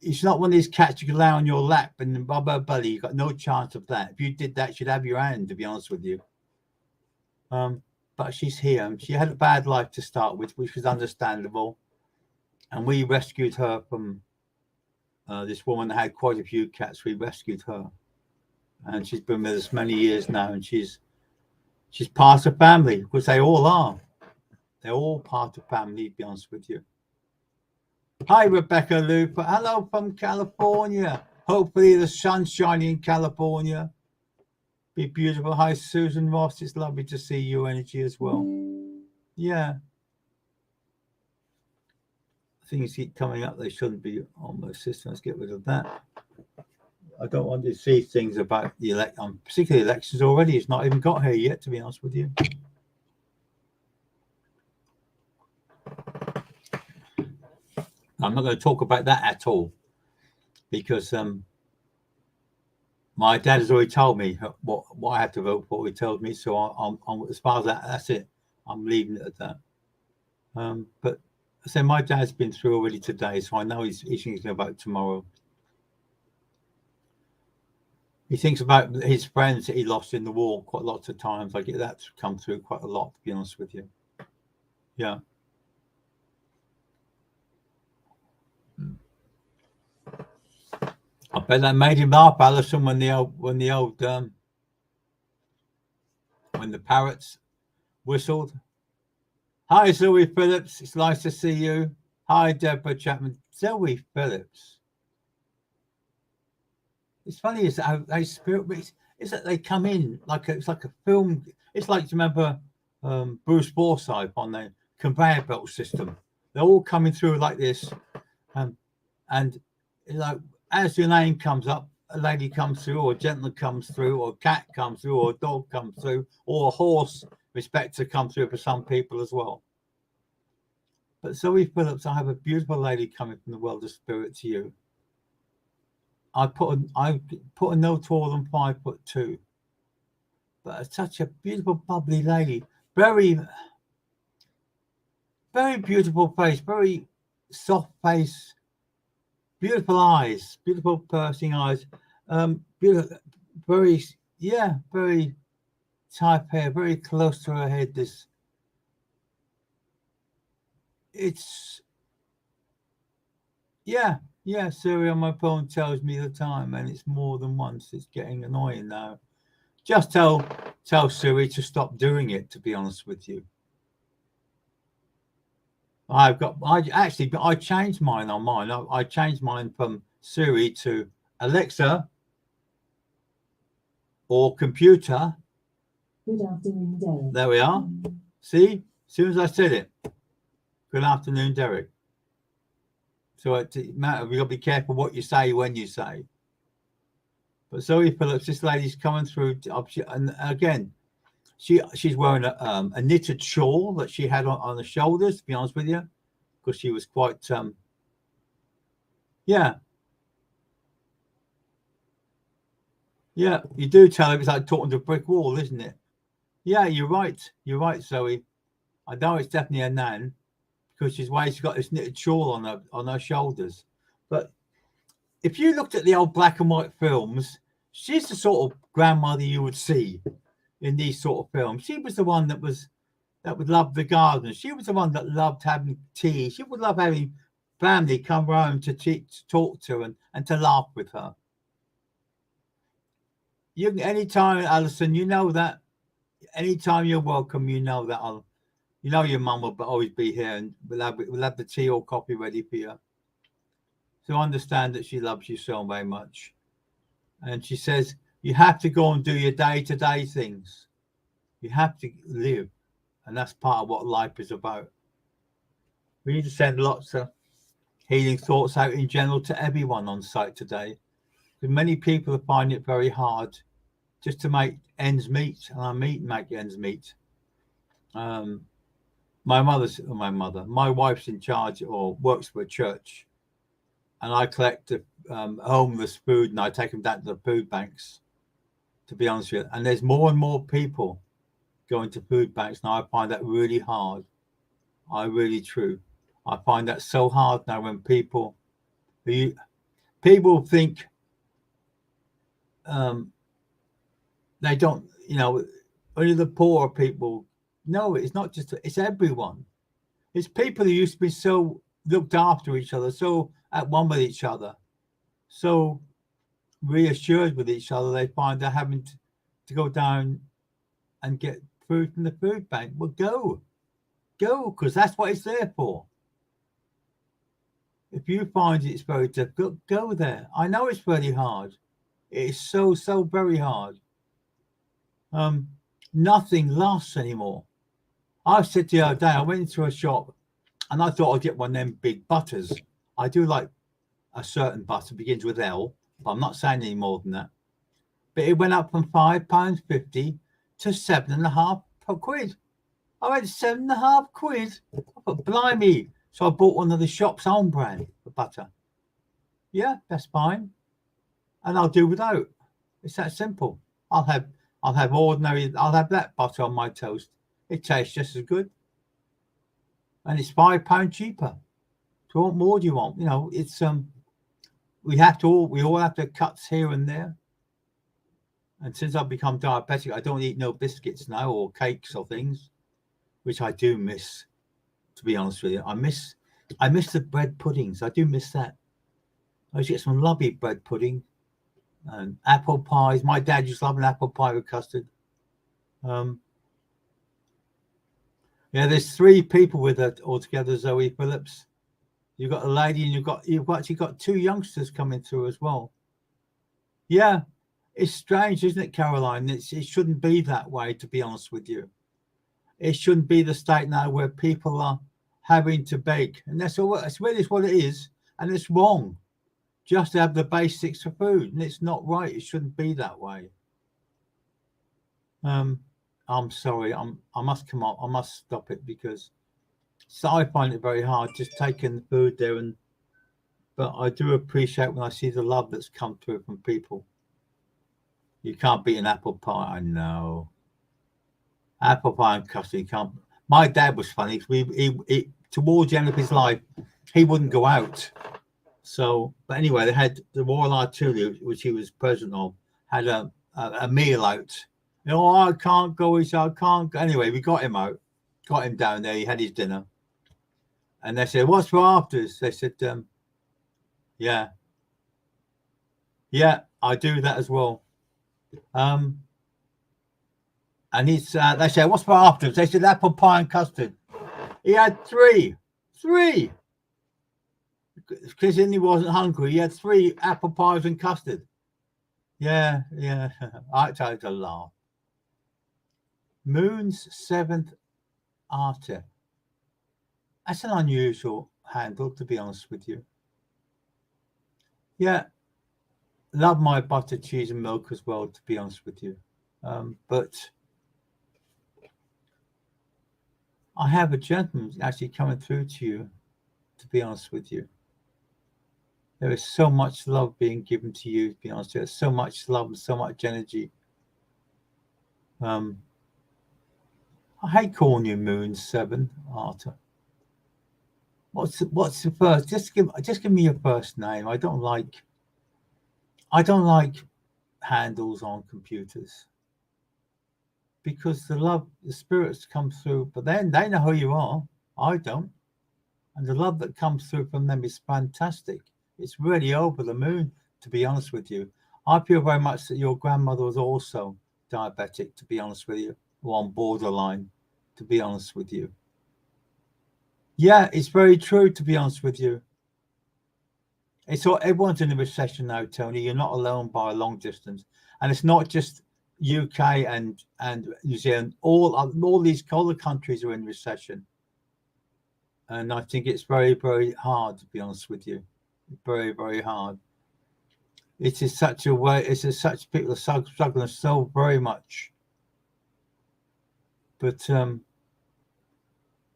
[SPEAKER 1] she's not one of these cats you can lay on your lap and rub her belly. You got no chance of that. If you did that, she'd have your hand, to be honest with you. But she's here. She had a bad life to start with, which was understandable. And we rescued her from this woman that had quite a few cats. We rescued her. And she's been with us many years now. And she's part of family, because they all are. They're all part of family, to be honest with you. Hi, Rebecca Looper. Hello from California. Hopefully the sun's shining in California. Be beautiful. Hi, Susan Ross. It's lovely to see your energy as well. Yeah. Things keep coming up. They shouldn't be on my system. Let's get rid of that. I don't want to see things about the particularly elections already. It's not even got here yet, to be honest with you. I'm not going to talk about that at all, because my dad has already told me what I have to vote for. He told me, so I'm as far as that's it. I'm leaving it at that. But I say my dad's been through already today, so I know he's thinking about tomorrow. He thinks about his friends that he lost in the war quite lots of times. I get that to come through quite a lot, to be honest with you. Yeah. I bet that made him laugh, Alison, when the parrots whistled. Hi, Zoe Phillips. It's nice to see you. Hi, Deborah Chapman. Zoe Phillips. It's funny is how they spirit. It's that they come in it's like a film. It's like, do you remember Bruce Forsyth on the conveyor belt system? They're all coming through like this, and like as your name comes up, a lady comes through, or a gentleman comes through, or a cat comes through, or a dog comes through, or a horse expects to come through for some people as well. But Zoe Phillips, I have a beautiful lady coming from the world of spirit to you. I put a no taller than 5'2", but such a beautiful, bubbly lady. Very, very beautiful face, very soft face, beautiful eyes, beautiful piercing eyes. Beautiful, very tight hair, very close to her head. Siri on my phone tells me the time, and it's more than once. It's getting annoying now. Just tell Siri to stop doing it, to be honest with you. I changed mine on mine. I changed mine from Siri to Alexa or computer.
[SPEAKER 2] Good afternoon, Derek.
[SPEAKER 1] There we are. See? As soon as I said it. Good afternoon, Derek. So it's a matter of you got to be careful what you say when you say. But Zoe Phillips, this lady's coming through, and again, she's wearing a knitted shawl that she had on the shoulders, to be honest with you, because she was quite you do tell her it's like talking to a brick wall, isn't it? Yeah, you're right, Zoe. I know it's definitely a nan, because she's got this knitted shawl on her shoulders. But if you looked at the old black and white films, she's the sort of grandmother you would see in these sort of films. She was the one that would love the garden. She was the one that loved having tea. She would love having family come round to talk to and to laugh with her. You can anytime, Alison, you know that. Anytime you're welcome, you know that your mum will always be here, and we'll have the tea or coffee ready for you. So understand that she loves you so very much. And she says, you have to go and do your day-to-day things. You have to live. And that's part of what life is about. We need to send lots of healing thoughts out in general to everyone on site today. Because many people find it very hard just to make ends meet. And I mean make ends meet. My wife's in charge or works for a church. And I collect the homeless food and I take them down to the food banks, to be honest with you. And there's more and more people going to food banks now. I find that really hard. I find that so hard now when people think they don't, only the poor people. No, it's not just, it's everyone. It's people who used to be so looked after each other, so at one with each other, so reassured with each other. They find they're having to go down and get food from the food bank. Well, go, because that's what it's there for. If you find it's very difficult, go there. I know it's very hard. It is so very hard. Nothing lasts anymore. I said the other day, I went into a shop and I thought I'd get one of them big butters. I do like a certain butter, begins with L, but I'm not saying any more than that. But it went up from £5.50 to £7.50. I went £7.50. I thought, blimey. So I bought one of the shop's own brand of butter. Yeah, that's fine. And I'll do without. It's that simple. I'll have that butter on my toast. It tastes just as good. And it's £5 cheaper. So what more do you want? It's we all have to cuts here and there. And since I've become diabetic, I don't eat no biscuits now or cakes or things, which I do miss, to be honest with you. I miss the bread puddings. I do miss that. I used to get some lovely bread pudding and apple pies. My dad used to love an apple pie with custard. There's 3 people with her altogether, Zoe Phillips. You've got a lady and you've actually got 2 youngsters coming through as well. Yeah, it's strange, isn't it, Caroline? It shouldn't be that way, to be honest with you. It shouldn't be the state now where people are having to beg. And that's really what it is. And it's wrong just to have the basics for food. And it's not right. It shouldn't be that way. I'm sorry. I must come up. I must stop it because I find it very hard just taking the food there. But I do appreciate when I see the love that's come through from people. You can't beat an apple pie. I know. Apple pie and custard, you can't. My dad was funny because he towards the end of his life, he wouldn't go out. So, but anyway, they had the Royal Artillery, which he was president of, had a meal out. I can't go. He said, I can't go. Anyway, we got him out, got him down there. He had his dinner. And they said, what's for afters? They said, yeah, I do that as well. And they said, what's for afters? They said, apple pie and custard. He had 3. Because he wasn't hungry. He had 3 apple pies and custard. Yeah. I tried to laugh. Moon's 7th arter. That's an unusual handle, to be honest with you. Yeah. Love my butter, cheese, and milk as well, to be honest with you. But I have a gentleman actually coming through to you, to be honest with you. There is so much love being given to you, to be honest with you. There's so much love and so much energy. I hate calling you Moon 7, Arthur. What's the first? Just give me your first name. I don't like handles on computers because the spirits come through, but then they know who you are. I don't. And the love that comes through from them is fantastic. It's really over the moon, to be honest with you. I feel very much that your grandmother was also diabetic, to be honest with you, or on borderline, to be honest with you. Yeah, it's very true, to be honest with you. It's all, everyone's in a recession now, Tony. You're not alone by a long distance. And it's not just UK and New Zealand, all these other countries are in recession, and I think it's very, very hard, to be honest with you, very, very hard. It is such a way. It's such people are struggling so very much. But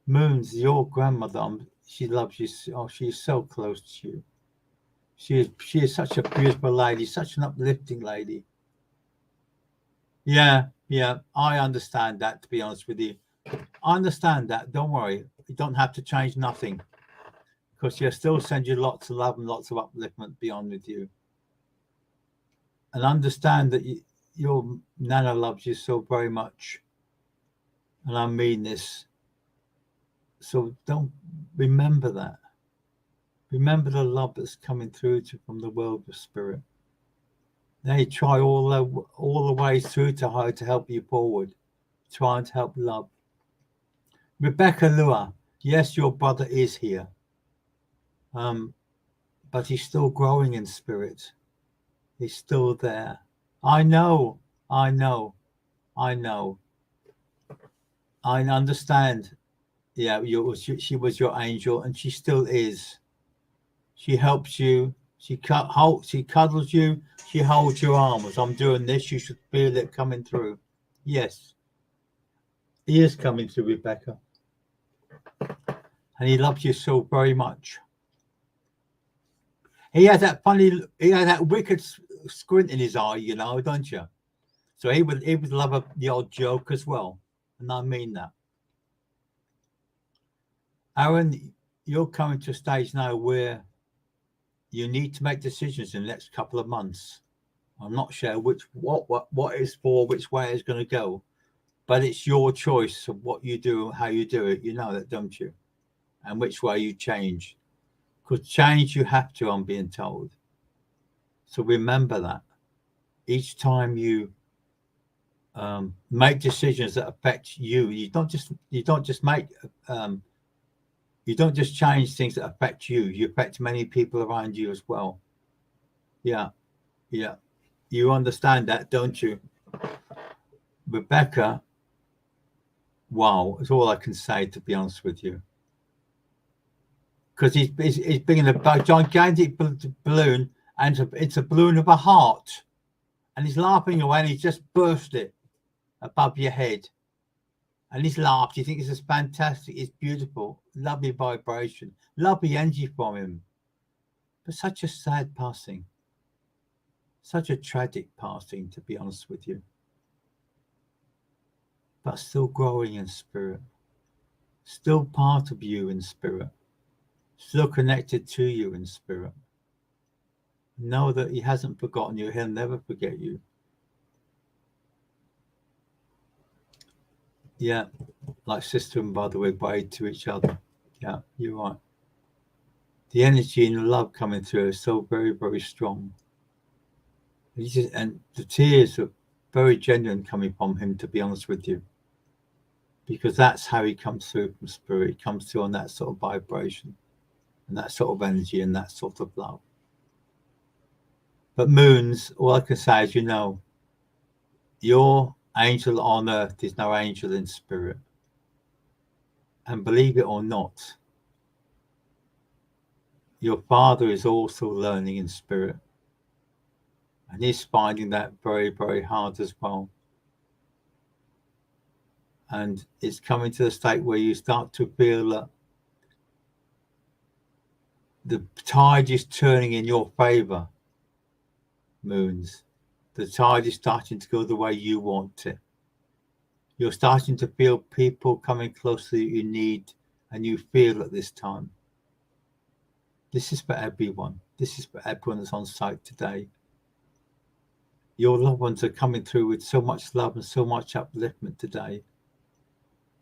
[SPEAKER 1] Moons, your grandmother, she loves you. Oh, she's so close to you. She is such a beautiful lady, such an uplifting lady. Yeah, I understand that, to be honest with you. I understand that. Don't worry. You don't have to change nothing, because she'll still send you lots of love and lots of upliftment beyond with you. And understand that your Nana loves you so very much. And I mean this. So don't remember that. Remember the love that's coming through to from the world of spirit. They try all the way through to her to help you forward, trying to help love. Rebecca Lua, yes, your brother is here, but he's still growing in spirit. He's still there. I know. I understand. Yeah, she was your angel, and she still is. She helps you. She cuddles you. She holds your arm. As I'm doing this, you should feel it coming through. Yes, he is coming through, Rebecca, and he loves you so very much. He has that wicked squint in his eye, you know, don't you? So he would love the odd joke as well, and I mean that. Aaron, you're coming to a stage now where you need to make decisions in the next couple of months. I'm not sure what is for, which way it's going to go, but it's your choice of what you do, how you do it. You know that, don't you? And which way you change. Because change you have to, I'm being told. So remember that. Each time you make decisions that affect you, you don't just change things that affect you. You affect many people around you as well. Yeah. You understand that, don't you? Rebecca, wow, is all I can say, to be honest with you. Because he's bringing a gigantic balloon, and it's a balloon of a heart. And he's laughing away, and he's just burst it above your head. And he's laughed. You think this is fantastic. It's beautiful. Lovely vibration. Lovely energy from him. But such a sad passing. Such a tragic passing, to be honest with you. But still growing in spirit. Still part of you in spirit. Still connected to you in spirit. Know that he hasn't forgotten you. He'll never forget you. Yeah, like sister and brother, we're weighed to each other. Yeah, you're right. The energy and the love coming through is so very, very strong. And the tears are very genuine coming from him, to be honest with you. Because that's how he comes through from spirit. He comes through on that sort of vibration and that sort of energy and that sort of love. But Moons, all I can say is, you know, your angel on earth is no angel in spirit. And believe it or not, your father is also learning in spirit. And he's finding that very, very hard as well. And it's coming to the state where you start to feel that the tide is turning in your favor, Moons. The tide is starting to go the way you want it. You're starting to feel people coming close that you need and you feel at this time. This is for everyone. This is for everyone that's on site today. Your loved ones are coming through with so much love and so much upliftment today.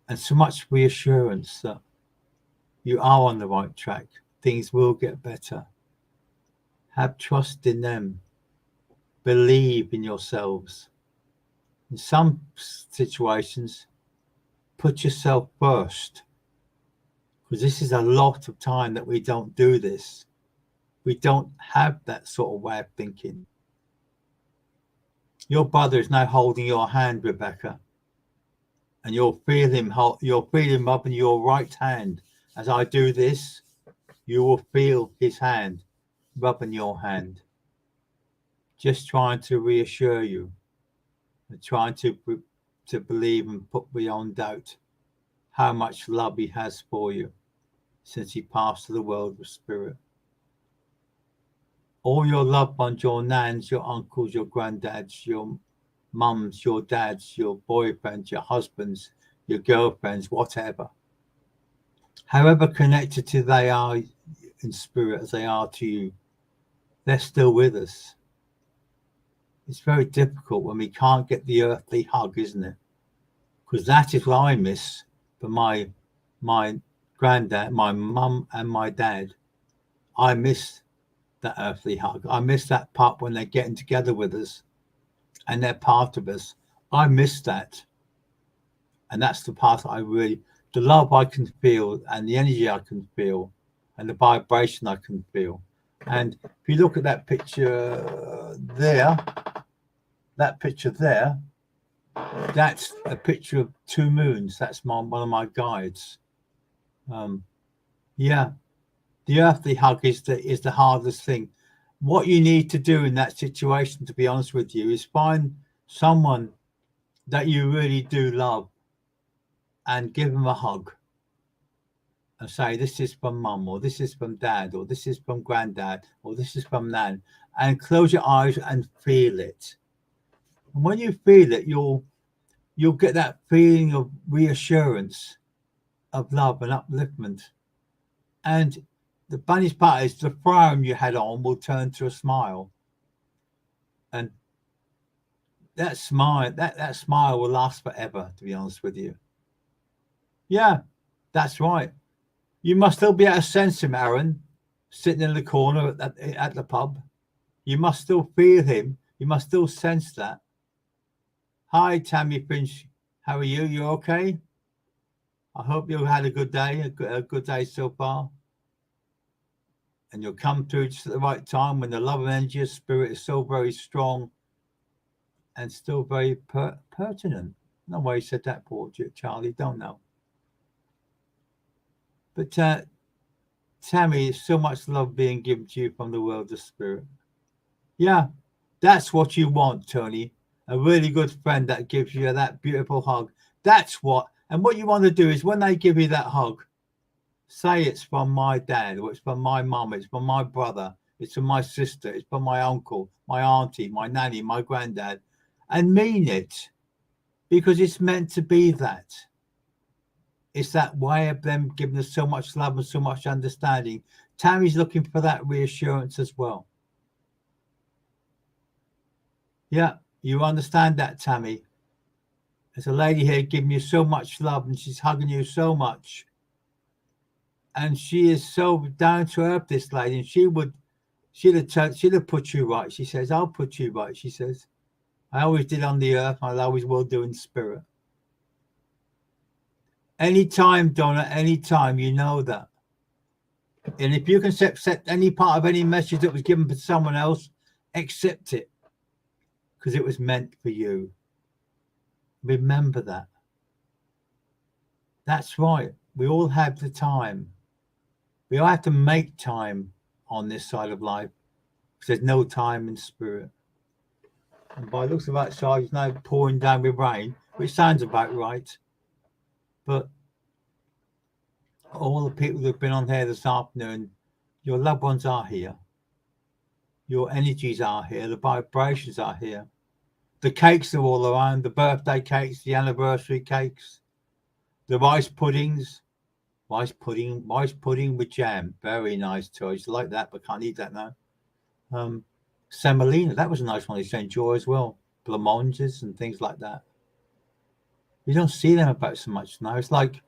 [SPEAKER 1] And so much reassurance that you are on the right track. Things will get better. Have trust in them. Believe in yourselves. In some situations, put yourself first. Because this is a lot of time that we don't do this. We don't have that sort of way of thinking. Your brother is now holding your hand, Rebecca, and you'll feel him up in your right hand. As I do this, you will feel his hand rubbing your hand, just trying to reassure you, and trying to believe and put beyond doubt how much love he has for you since he passed to the world of spirit. All your loved ones, your nans, your uncles, your granddads, your mums, your dads, your boyfriends, your husbands, your girlfriends, whatever, however connected to they are in spirit as they are to you, they're still with us. It's very difficult when we can't get the earthly hug, isn't it? Because that is what I miss from my granddad, my mum and my dad. I miss that earthly hug. I miss that part when they're getting together with us and they're part of us. I miss that. And that's the part that the love I can feel and the energy I can feel and the vibration I can feel. And if you look at that picture there, that's a picture of two moons. That's one of my guides. Yeah, the earthly hug is the hardest thing. What you need to do in that situation, to be honest with you, is find someone that you really do love and give them a hug and say, this is from mum, or this is from dad, or this is from granddad, or this is from nan, and close your eyes and feel it. And when you feel it, you'll get that feeling of reassurance, of love and upliftment. And the funniest part is the frown you had on will turn to a smile. And that smile will last forever, to be honest with you. Yeah, that's right. You must still be able to sense him, Aaron, sitting in the corner at the pub. You must still feel him. You must still sense that. Hi, Tammy Finch. How are you? You okay? I hope you had a good day, a good day so far. And you'll come through just at the right time when the love and energy of spirit is so very strong and still very pertinent. No way he said that, poor Charlie. Don't know. But Tammy, so much love being given to you from the world of spirit. Yeah, that's what you want, Tony. A really good friend that gives you that beautiful hug. That's what. And what you want to do is when they give you that hug, say it's from my dad, or it's from my mum, it's from my brother, it's from my sister, it's from my uncle, my auntie, my nanny, my granddad, and mean it, because it's meant to be that. It's that way of them giving us so much love and so much understanding. Tammy's looking for that reassurance as well. Yeah, you understand that, Tammy. There's a lady here giving you so much love and she's hugging you so much. And she is so down to earth, this lady, and she'd have put you right. She says, I'll put you right, she says. I always did on the earth, I always will do in spirit. Anytime, Donna, anytime, you know that. And if you can accept any part of any message that was given for someone else, accept it. Because it was meant for you. Remember that. That's right. We all have the time. We all have to make time on this side of life. Because there's no time in spirit. And by the looks of outside, it's now pouring down with rain, which sounds about right. But all the people that have been on here this afternoon, your loved ones are here. Your energies are here. The vibrations are here. The cakes are all around. The birthday cakes, the anniversary cakes, the rice puddings. Rice pudding with jam. Very nice choice. I like that, but can't eat that now. Semolina, that was a nice one to enjoy as well. Blancmanges and things like that. You don't see them about so much now. It's like,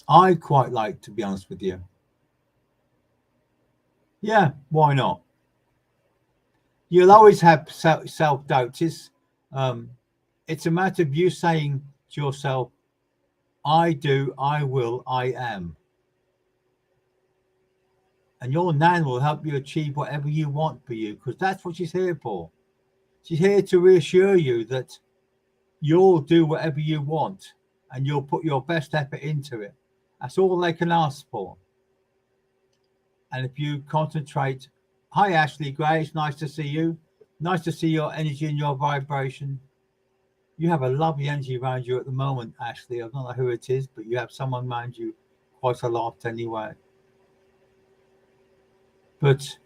[SPEAKER 1] I quite like, to be honest with you. Yeah, why not? You'll always have self-doubt. It's a matter of you saying to yourself, I do, I will, I am. And your nan will help you achieve whatever you want for you, because that's what she's here for. She's here to reassure you that you'll do whatever you want and you'll put your best effort into it. That's all they can ask for. And if you concentrate, hi Ashley Gray, it's nice to see you. Nice to see your energy and your vibration. You have a lovely energy around you at the moment, Ashley. I don't know who it is, but you have someone around you quite a lot anyway. But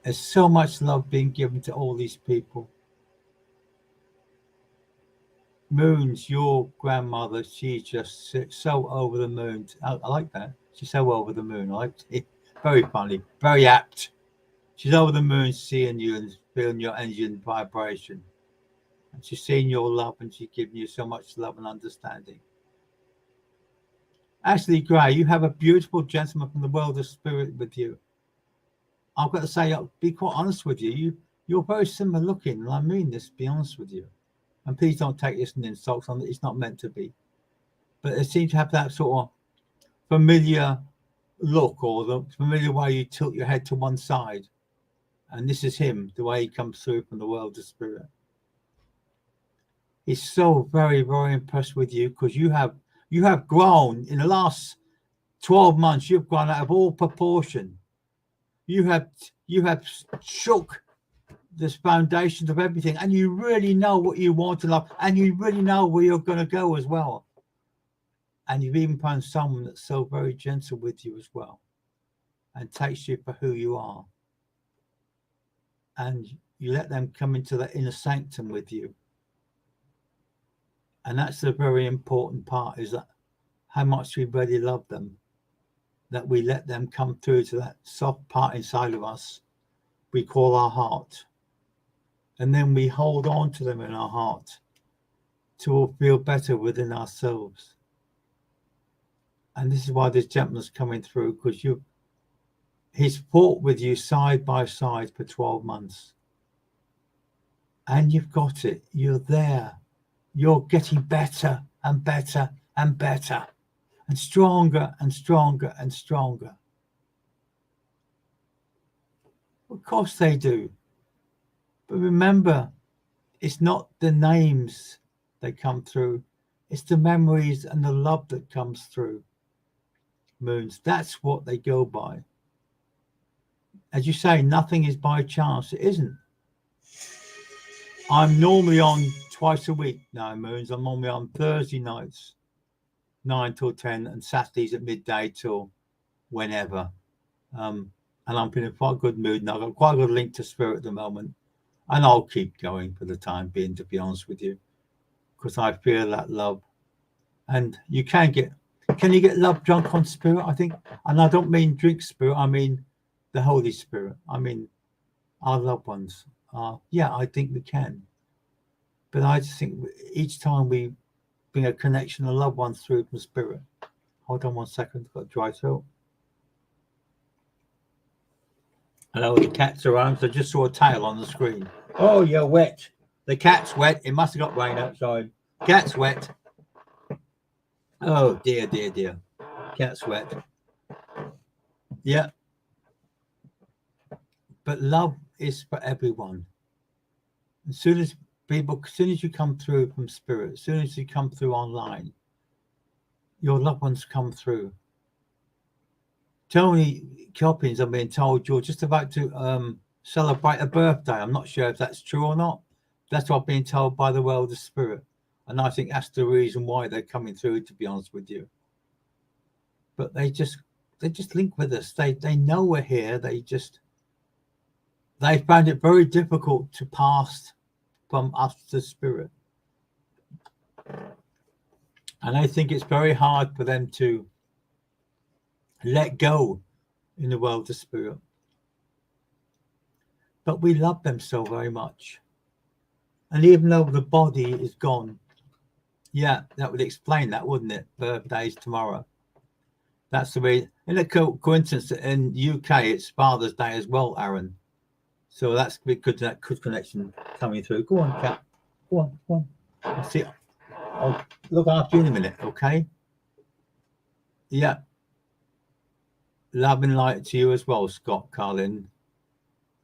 [SPEAKER 1] there's so much love being given to all these people. Moons, your grandmother, she's just so over the moon. I like that. She's so over the moon. I like it. Very funny, very apt. She's over the moon seeing you and feeling your energy and vibration. And she's seeing your love and she's giving you so much love and understanding. Ashley Gray, you have a beautiful gentleman from the world of spirit with you. I've got to say, I'll be quite honest with you. You're very similar looking, and I mean this, to be honest with you. And please don't take this as an insult, it's not meant to be. But it seems to have that sort of familiar look, or the familiar way you tilt your head to one side. And this is him, the way he comes through from the world of spirit. He's so very, very impressed with you because you have grown in the last 12 months. You've grown out of all proportion. You have shook this foundations of everything, and you really know what you want in life, and you really know where you're going to go as well. And you've even found someone that's so very gentle with you as well and takes you for who you are. And you let them come into that inner sanctum with you. And that's the very important part, is that how much we really love them, that we let them come through to that soft part inside of us we call our heart. And then we hold on to them in our heart to feel better within ourselves. And this is why this gentleman's coming through, because he's fought with you side by side for 12 months. And you've got it. You're there. You're getting better and better and better and stronger and stronger and stronger. Of course they do. But remember, it's not the names that come through. It's the memories and the love that comes through. Moons, that's what they go by. As you say, nothing is by chance. It isn't. I'm normally on twice a week now, Moons. I'm normally on Thursday nights, 9 till 10, and Saturdays at midday till whenever. And I'm in a quite good mood, and I've got quite a good link to spirit at the moment. And I'll keep going for the time being, to be honest with you, because I feel that love. And you can you get love drunk on spirit? I think, and I don't mean drink spirit, I mean the Holy Spirit. I mean our loved ones. Yeah, I think we can. But I just think each time we bring a connection of loved ones through from spirit. Hold on 1 second, I've got a dry throat. Hello, the cat's around, so I just saw a tail on the screen. Oh, you're wet. The cat's wet. It must have got rain outside. Cat's wet. Oh, dear, dear, dear. Cat's wet. Yeah. But love is for everyone. As soon as you come through from spirit, as soon as you come through online, your loved ones come through. Tony Coppins, I'm being told, you're just about to celebrate a birthday. I'm not sure if that's true or not. That's what I've been told by the world of spirit. And I think that's the reason why they're coming through, to be honest with you. But they just link with us. They know we're here. They found it very difficult to pass from us to spirit. And I think it's very hard for them to let go in the world of spirit. But we love them so very much. And even though the body is gone, yeah, that would explain that, wouldn't it? Birthday's tomorrow. That's the way. In a coincidence, in UK, it's Father's Day as well, Aaron. So that's a good connection coming through. Go on, Kat. Go on. I'll see. I'll look after you in a minute, okay? Yeah. Love and light to you as well, Scott Carlin.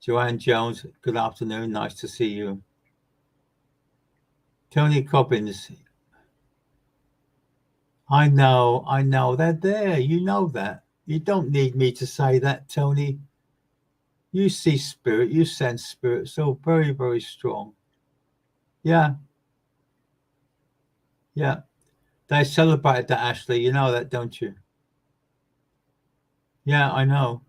[SPEAKER 1] Joanne Jones, good afternoon. Nice to see you. Tony Cobbins. I know. They're there. You know that. You don't need me to say that, Tony. You see spirit. You sense spirit. So very, very strong. Yeah. Yeah. They celebrated that, Ashley. You know that, don't you? Yeah, I know.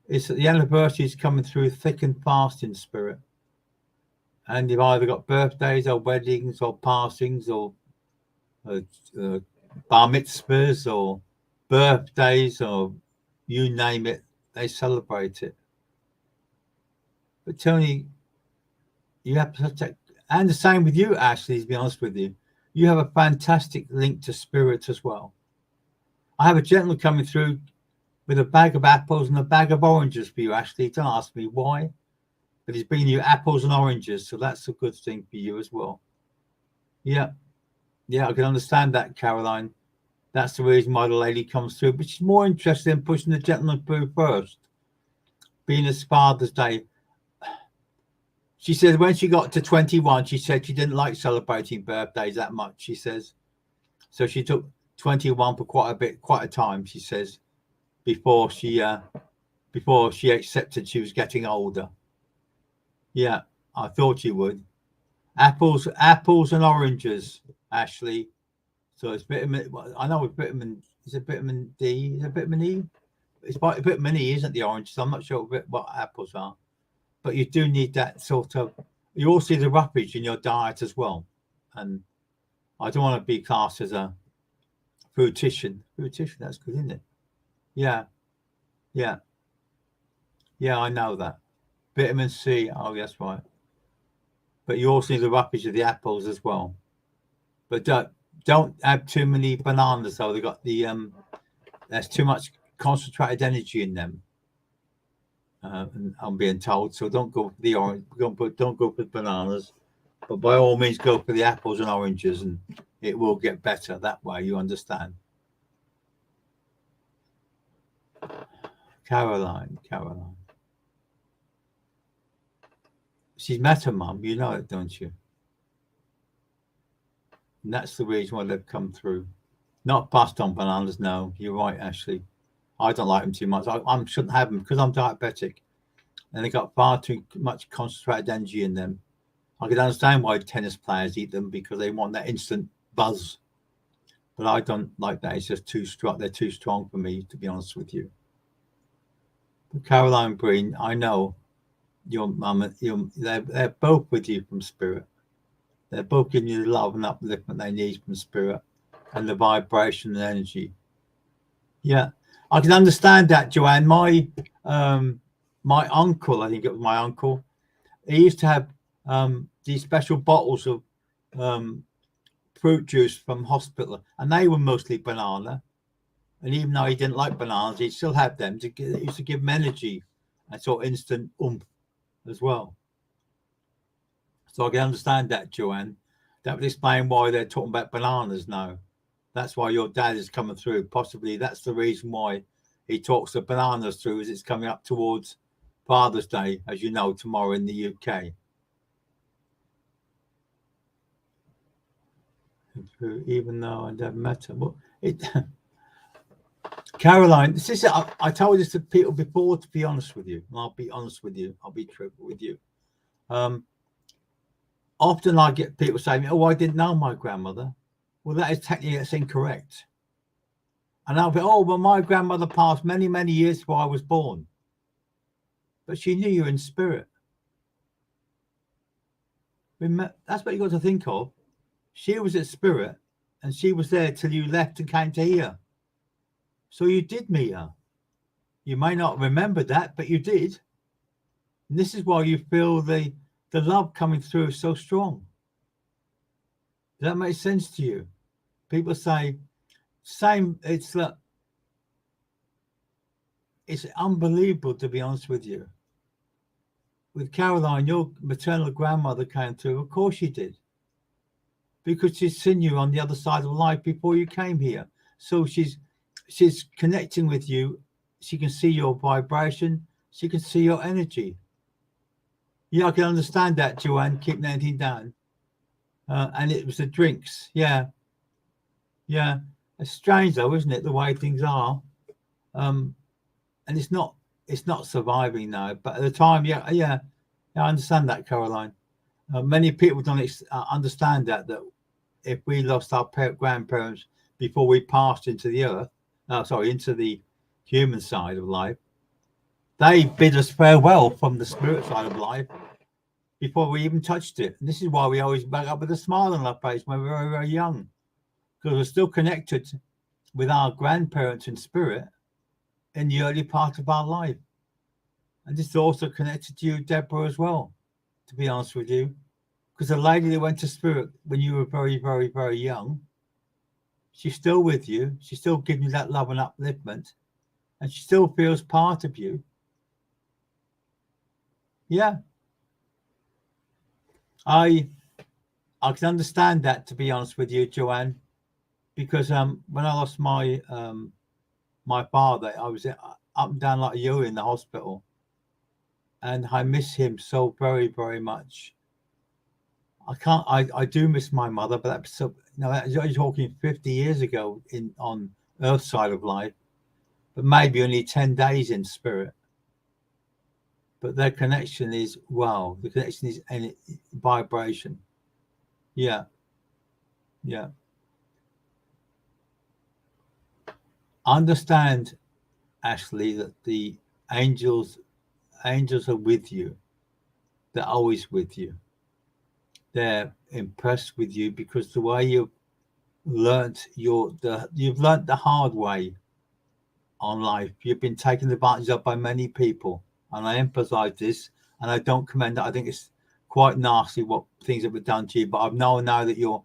[SPEAKER 1] It's the anniversary is coming through thick and fast in spirit. And you've either got birthdays or weddings or passings or bar mitzvahs or birthdays or you name it, they celebrate it. But Tony, you have such a, and the same with you, Ashley, to be honest with you. You have a fantastic link to spirit as well. I have a gentleman coming through with a bag of apples and a bag of oranges for you, Ashley. Don't ask me why, but he's bringing you apples and oranges, so that's a good thing for you as well. Yeah, I can understand that, Caroline. That's the reason why the lady comes through, but she's more interested in pushing the gentleman through first. Being it's Father's Day. She says when she got to 21, she said she didn't like celebrating birthdays that much, she says. So she took 21 for quite a time, she says, before she accepted she was getting older. Yeah, I thought you would. Apples and oranges, Ashley. So it's vitamin. I know with vitamin. Is it vitamin D? Is it vitamin E? It's vitamin E, isn't the orange? So I'm not sure what apples are, but you do need that sort of. You also need the roughage in your diet as well, and I don't want to be classed as a fruitician. Fruitician, that's good, isn't it? Yeah. I know that. Vitamin C. Oh, that's right. But you also need the roughage of the apples as well. But don't have too many bananas though. They got the there's too much concentrated energy in them. I'm being told, so don't go for the orange. Don't go for bananas, but by all means go for the apples and oranges, and it will get better that way. You understand, Caroline. She's met her mum. You know it, don't you? And that's the reason why they've come through. Not passed on bananas. No, you're right, Ashley. I don't like them too much. I shouldn't have them because I'm diabetic, and they got far too much concentrated energy in them. I can understand why tennis players eat them because they want that instant buzz, but I don't like that. It's just too strong. They're too strong for me, to be honest with you. But Caroline Breen, I know your mum. They're both with you from spirit. They're both giving you the love and upliftment they need from spirit and the vibration and energy. Yeah, I can understand that, Joanne. My uncle, I think it was my uncle, he used to have these special bottles of fruit juice from hospital, and they were mostly banana. And even though he didn't like bananas, he still had them. It used to give him energy and sort of instant oomph as well. So I can understand that, Joanne. That would explain why they're talking about bananas now. That's why your dad is coming through. Possibly that's the reason why he talks of bananas through, as it's coming up towards Father's Day, as you know, tomorrow in the UK. Even though I never met her. Well, Caroline, this is I told this to people before, to be honest with you. And I'll be honest with you. I'll be truthful with you. Often I get people saying, "Oh, I didn't know my grandmother." Well, that's incorrect. And I'll be, "Oh, well, my grandmother passed many, many years before I was born." But she knew you in spirit. That's what you got to think of. She was at spirit, and she was there till you left and came to here. So you did meet her. You may not remember that, but you did. And this is why you feel the love coming through so strong. Does that make sense to you? People say, same, it's unbelievable, to be honest with you. With Caroline, your maternal grandmother came through. Of course she did. Because she's seen you on the other side of life before you came here. So she's connecting with you. She can see your vibration. She can see your energy. Yeah, I can understand that, Joanne, keeping anything down. And it was the drinks. Yeah. Yeah. It's strange though, isn't it? The way things are. And it's not surviving now, but at the time, yeah, I understand that, Caroline. Many people don't understand that if we lost our grandparents before we passed into the earth, into the human side of life, they bid us farewell from the spirit side of life before we even touched it. And this is why we always back up with a smile on our face when we're very, very young, because we're still connected with our grandparents in spirit in the early part of our life. And this is also connected to you, Deborah, as well, to be honest with you. Because the lady that went to spirit when you were very, very, very young, she's still with you. She's still giving you that love and upliftment. And she still feels part of you. Yeah. I can understand that, to be honest with you, Joanne. Because when I lost my my father, I was up and down like you in the hospital. And I miss him so very, very much. I do miss my mother, but that's so, you're talking 50 years ago on Earth side of life, but maybe only 10 days in spirit. But their connection is, wow, the connection is vibration. Yeah. Yeah. Understand, Ashley, that the angels are with you. They're always with you. They're impressed with you because the way you've learned the hard way on life. You've been taken advantage of by many people, and I emphasize this, and I don't commend it. I think it's quite nasty what things have been done to you, but I've known now that you're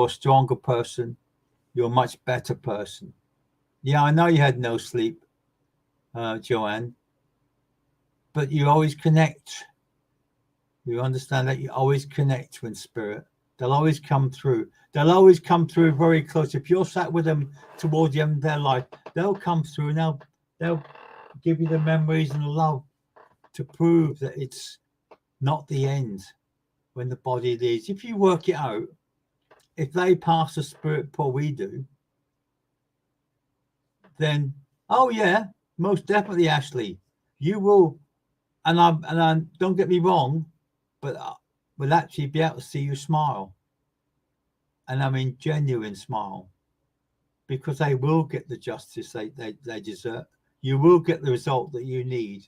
[SPEAKER 1] a stronger person. You're a much better person. Yeah, I know you had no sleep, Joanne, but you always connect. You understand that you always connect with spirit. They'll always come through. They'll always come through very close. If you're sat with them towards the end of their life, they'll come through and they'll give you the memories and the love to prove that it's not the end when the body leaves. If you work it out, if they pass the spirit before we do, then most definitely, Ashley, you will. And I don't get me wrong, but we'll actually be able to see you smile. And I mean genuine smile, because they will get the justice they deserve. You will get the result that you need.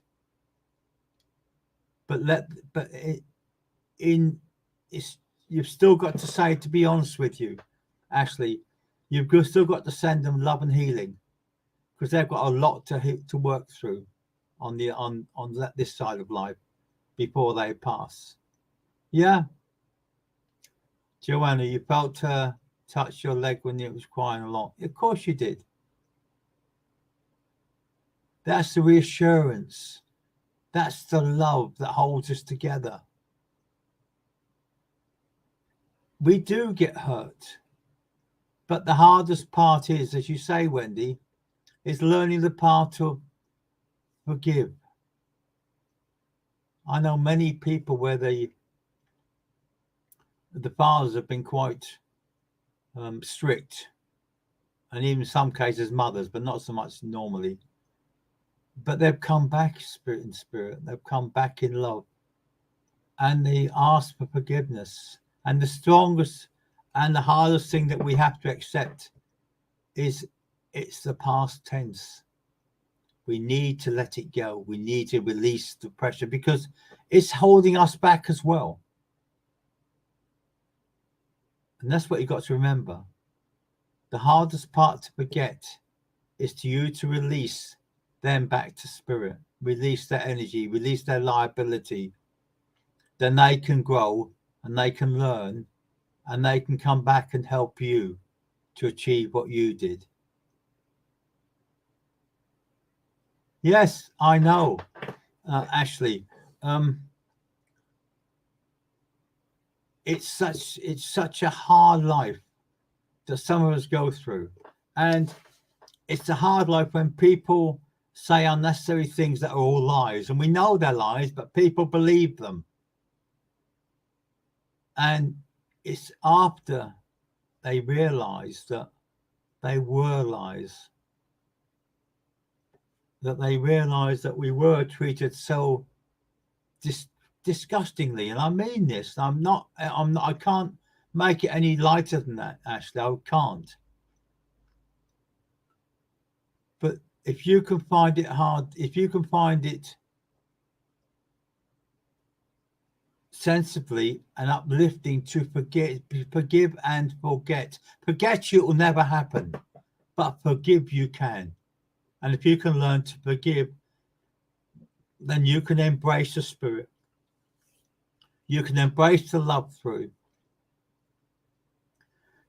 [SPEAKER 1] You've still got to say, to be honest with you, Ashley, you've still got to send them love and healing, because they've got a lot to work through on this side of life before they pass. Yeah. Joanna, you felt her touch your leg when it was crying a lot. Of course you did. That's the reassurance. That's the love that holds us together. We do get hurt. But the hardest part is, as you say, Wendy, is learning the part to forgive. I know many people where the fathers have been quite strict, and even in some cases mothers, but not so much normally. But they've come back in spirit. They've come back in love, and they ask for forgiveness. And the strongest and the hardest thing that we have to accept is it's the past tense. We need to let it go. We need to release the pressure, because it's holding us back as well. And that's what you've got to remember. The hardest part to forget is to release them back to spirit, release their energy, release their liability. Then they can grow and they can learn, and they can come back and help you to achieve what you did. Yes, I know, Ashley. It's such a hard life that some of us go through, and it's a hard life when people say unnecessary things that are all lies, and we know they're lies, but people believe them. And it's after they realized that they were lies, that they realized that we were treated so disgustingly. And I mean this. I can't make it any lighter than that, Ashley. I can't. But if you can find it hard, if you can find it sensibly and uplifting to forgive and forget. Forget it will never happen, but forgive you can. And if you can learn to forgive, then you can embrace the spirit. You can embrace the love through.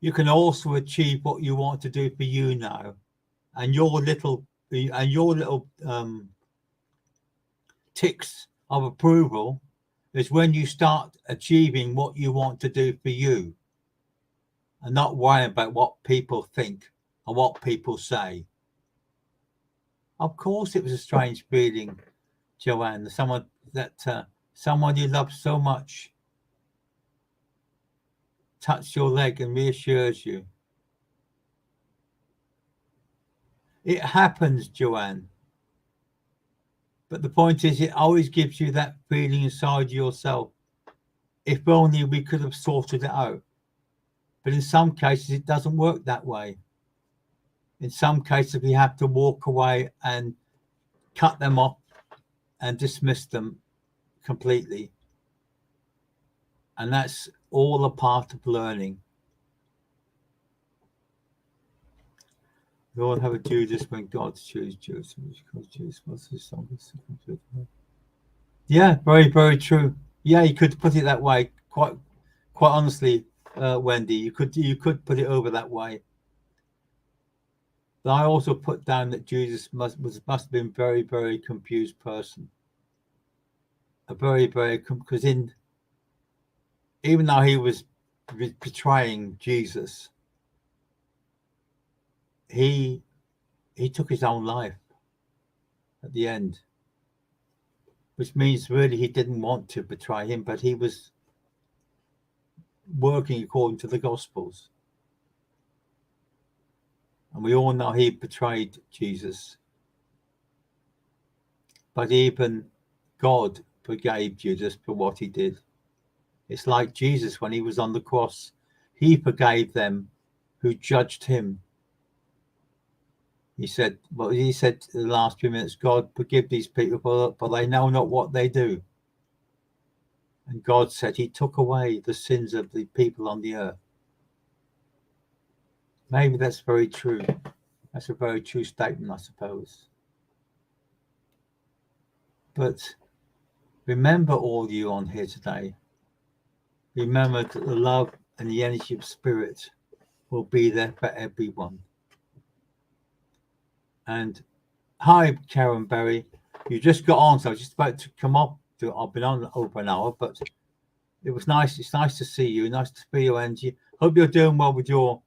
[SPEAKER 1] You can also achieve what you want to do for you now, and your little ticks of approval is when you start achieving what you want to do for you, and not worrying about what people think and what people say. Of course, it was a strange feeling, Joanne. Someone you love so much touched your leg and reassures you. It happens, Joanne. But the point is, it always gives you that feeling inside yourself. If only we could have sorted it out. But in some cases, it doesn't work that way. In some cases, we have to walk away and cut them off and dismiss them completely. And that's all a part of learning. Lord, have a Judas when God chooses Judas. Yeah, very, very true. Yeah, you could put it that way. Quite honestly, Wendy, you could put it over that way. But I also put down that Jesus must have been very, very confused person. A very, very, because even though he was betraying Jesus, he took his own life at the end, which means really he didn't want to betray him, but he was working according to the Gospels. And we all know he betrayed Jesus. But even God forgave Judas for what he did. It's like Jesus when he was on the cross. He forgave them who judged him. He said in the last few minutes, God, forgive these people, for they know not what they do. And God said he took away the sins of the people on the earth. Maybe that's very true. That's a very true statement, I suppose. But remember, all you on here today, remember that the love and the energy of spirit will be there for everyone. And hi, Karen Berry. You just got on, so I was just about to come up. I've been on over an hour, but it was nice. It's nice to see you. Nice to feel your energy. Hope you're doing well with your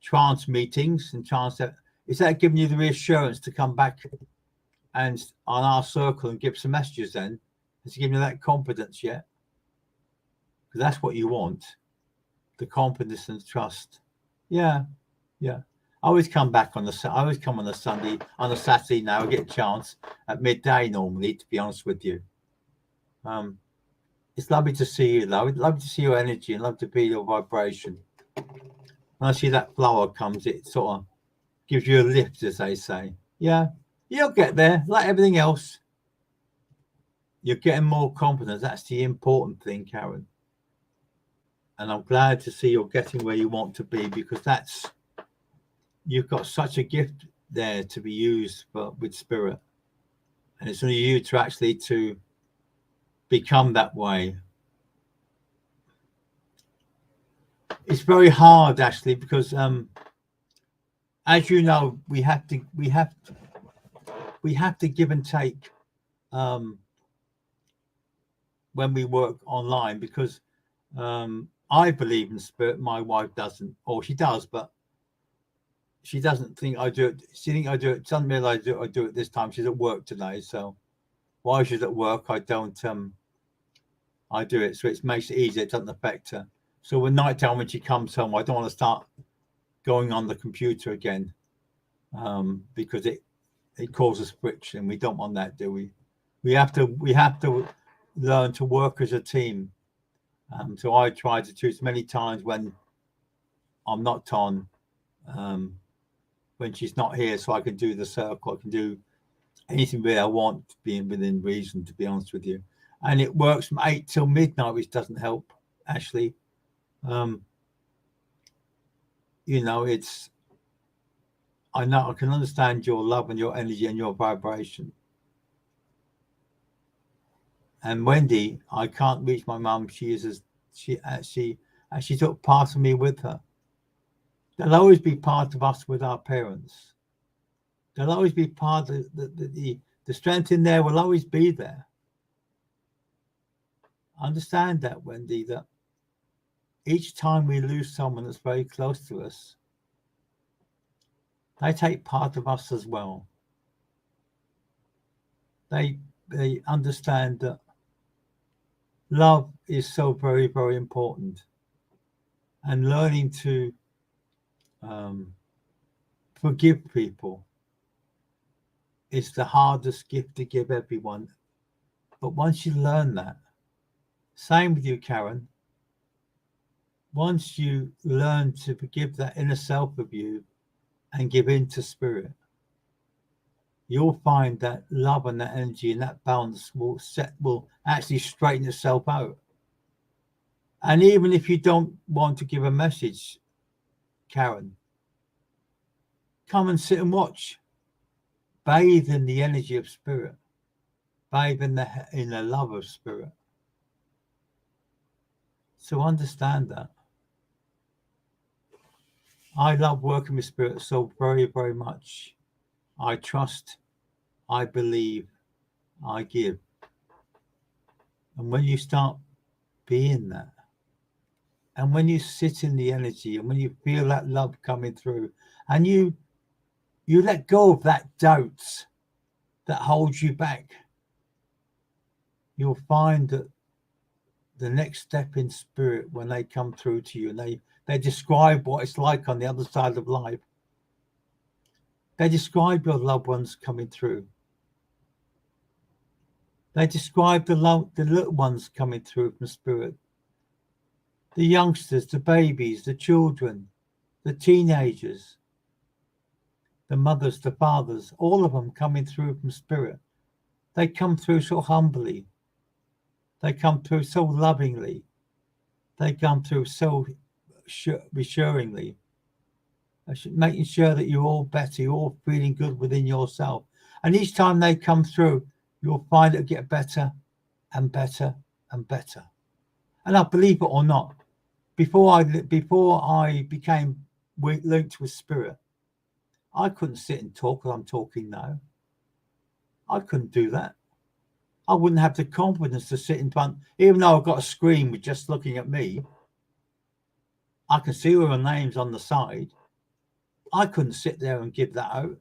[SPEAKER 1] trance meetings and trance. Is that giving you the reassurance to come back and on our circle and give some messages then? Has it given you that confidence yet? Because that's what you want. The confidence and trust. Yeah. I always come back on a Sunday, on a Saturday now. I get a chance at midday normally, to be honest with you. It's lovely to see you, though. It's lovely to see your energy and love to feel your vibration. When I see that flower comes, it sort of gives you a lift, as they say. Yeah, you'll get there. Like everything else, you're getting more confidence. That's the important thing, Karen. And I'm glad to see you're getting where you want to be, because you've got such a gift there to be used with spirit. And it's only you to actually to become that way. It's very hard, actually, because as you know, we have to give and take when we work online, because I believe in spirit. My wife doesn't, or she does, but she doesn't think I do it. She thinks I do it. Doesn't realize I do it this time. She's at work today, so while she's at work, I don't. I do it, so it makes it easier. It doesn't affect her. So at night time when she comes home, I don't want to start going on the computer again, because it causes friction. We don't want that, do we? We have to learn to work as a team. So I try to choose many times when I'm not on, when she's not here, so I can do the circle. I can do anything really I want, being within reason, to be honest with you. And it works from 8 till midnight, which doesn't help, Ashley. It's, I know I can understand your love and your energy and your vibration. And Wendy, I can't reach my mum. She took part of me with her. There'll always be part of us with our parents. There'll always be part of the strength in there will always be there. Understand that, Wendy, that each time we lose someone that's very close to us, they take part of us as well. They understand that love is so very, very important, and learning to forgive people is the hardest gift to give everyone. But once you learn that, same with you, Karen, once you learn to forgive that inner self of you and give in to spirit, you'll find that love and that energy and that balance will actually straighten itself out. And even if you don't want to give a message, Karen, come and sit and watch. Bathe in the energy of spirit. Bathe in the love of spirit. So understand that. I love working with spirit so very, very much. I trust, I believe, I give. And when you start being that, and when you sit in the energy, and when you feel that love coming through, and you let go of that doubt that holds you back, you'll find that the next step in spirit, when they come through to you and they describe what it's like on the other side of life, they describe your loved ones coming through. They describe the little ones coming through from spirit. The youngsters, the babies, the children, the teenagers, the mothers, the fathers, all of them coming through from spirit. They come through so humbly. They come through so lovingly. They come through so reassuringly, making sure that you're all better, you're all feeling good within yourself. And each time they come through, you'll find it'll get better and better and better. And I believe it or not, before I became linked with spirit, I couldn't sit and talk as I'm talking now. I couldn't do that. I wouldn't have the confidence to sit in front, even though I've got a screen with just looking at me. I can see all the names on the side. I couldn't sit there and give that out.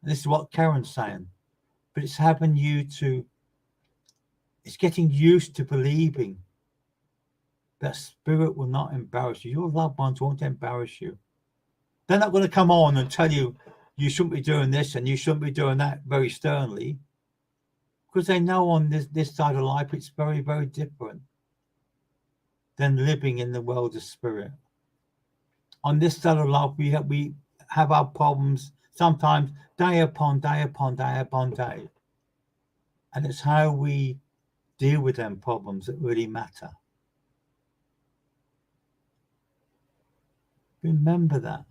[SPEAKER 1] And this is what Karen's saying. But it's having it's getting used to believing that spirit will not embarrass you. Your loved ones won't embarrass you. They're not going to come on and tell you you shouldn't be doing this and you shouldn't be doing that very sternly, because they know on this side of life it's very, very different than living in the world of spirit. On this side of life, we have our problems sometimes day upon day upon day upon day. And it's how we deal with them problems that really matter. Remember that.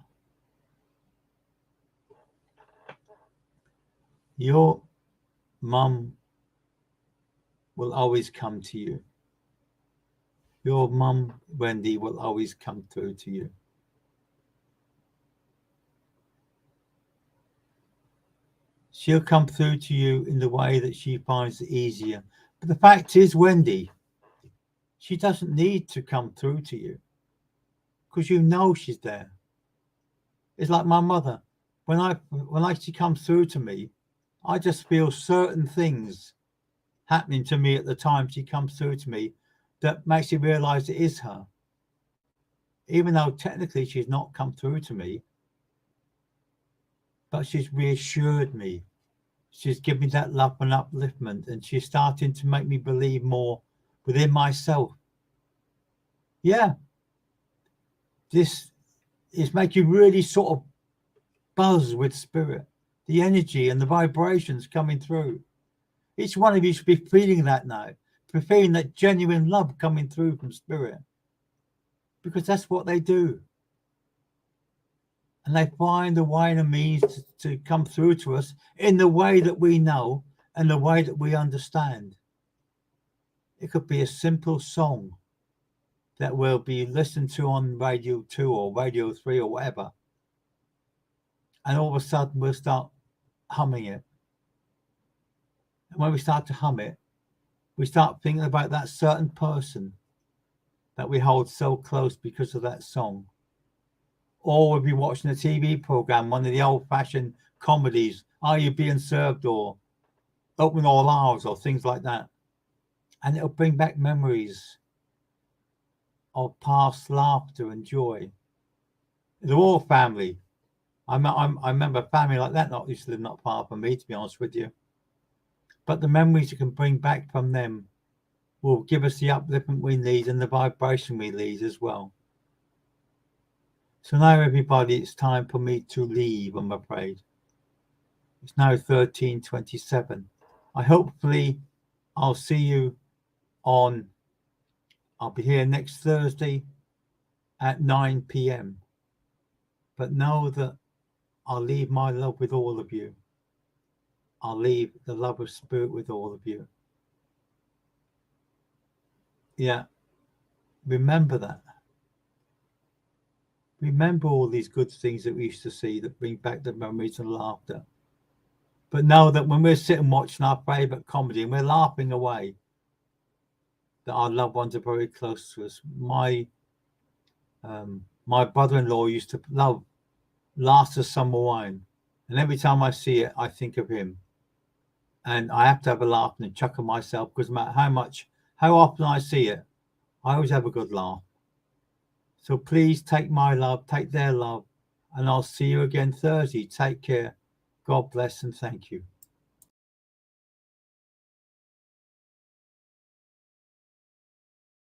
[SPEAKER 1] Your mum will always come to you. Your mum, Wendy, will always come through to you. She'll come through to you in the way that she finds it easier. But the fact is, Wendy, she doesn't need to come through to you because you know she's there. It's like my mother. When she comes through to me, I just feel certain things happening to me at the time she comes through to me that makes me realize it is her. even though technically she's not come through to me, but she's reassured me. She's given me that love and upliftment, and she's starting to make me believe more within myself. Yeah, this is making you really sort of buzz with spirit, the energy and the vibrations coming through. Each one of you should be feeling that now, feeling that genuine love coming through from spirit, because that's what they do. And they find a way and a means to come through to us in the way that we know and the way that we understand. It could be a simple song that will be listened to on Radio 2 or Radio 3 or whatever. And all of a sudden we'll start humming it. And when we start to hum it, we start thinking about that certain person that we hold so close because of that song. Or we'll be watching a TV program, one of the old-fashioned comedies, Are You Being Served, or Open All Hours, or things like that. And it'll bring back memories of past laughter and joy. The Royal Family. I remember a family like that not used to live not far from me, to be honest with you. But the memories you can bring back from them will give us the upliftment we need and the vibration we need as well. So now, everybody, it's time for me to leave, I'm afraid. It's now 13:27. Hopefully I'll see you I'll be here next Thursday at 9 p.m. But know that I'll leave my love with all of you. I'll leave the love of spirit with all of you. Yeah, remember that. Remember all these good things that we used to see that bring back the memories and laughter. But know that when we're sitting watching our favourite comedy and we're laughing away, that our loved ones are very close to us. My brother-in-law used to love Last of Summer Wine. And every time I see it, I think of him. And I have to have a laugh and chuckle myself, because no matter how often I see it, I always have a good laugh. So please take my love, take their love, and I'll see you again Thursday. Take care. God bless and thank you.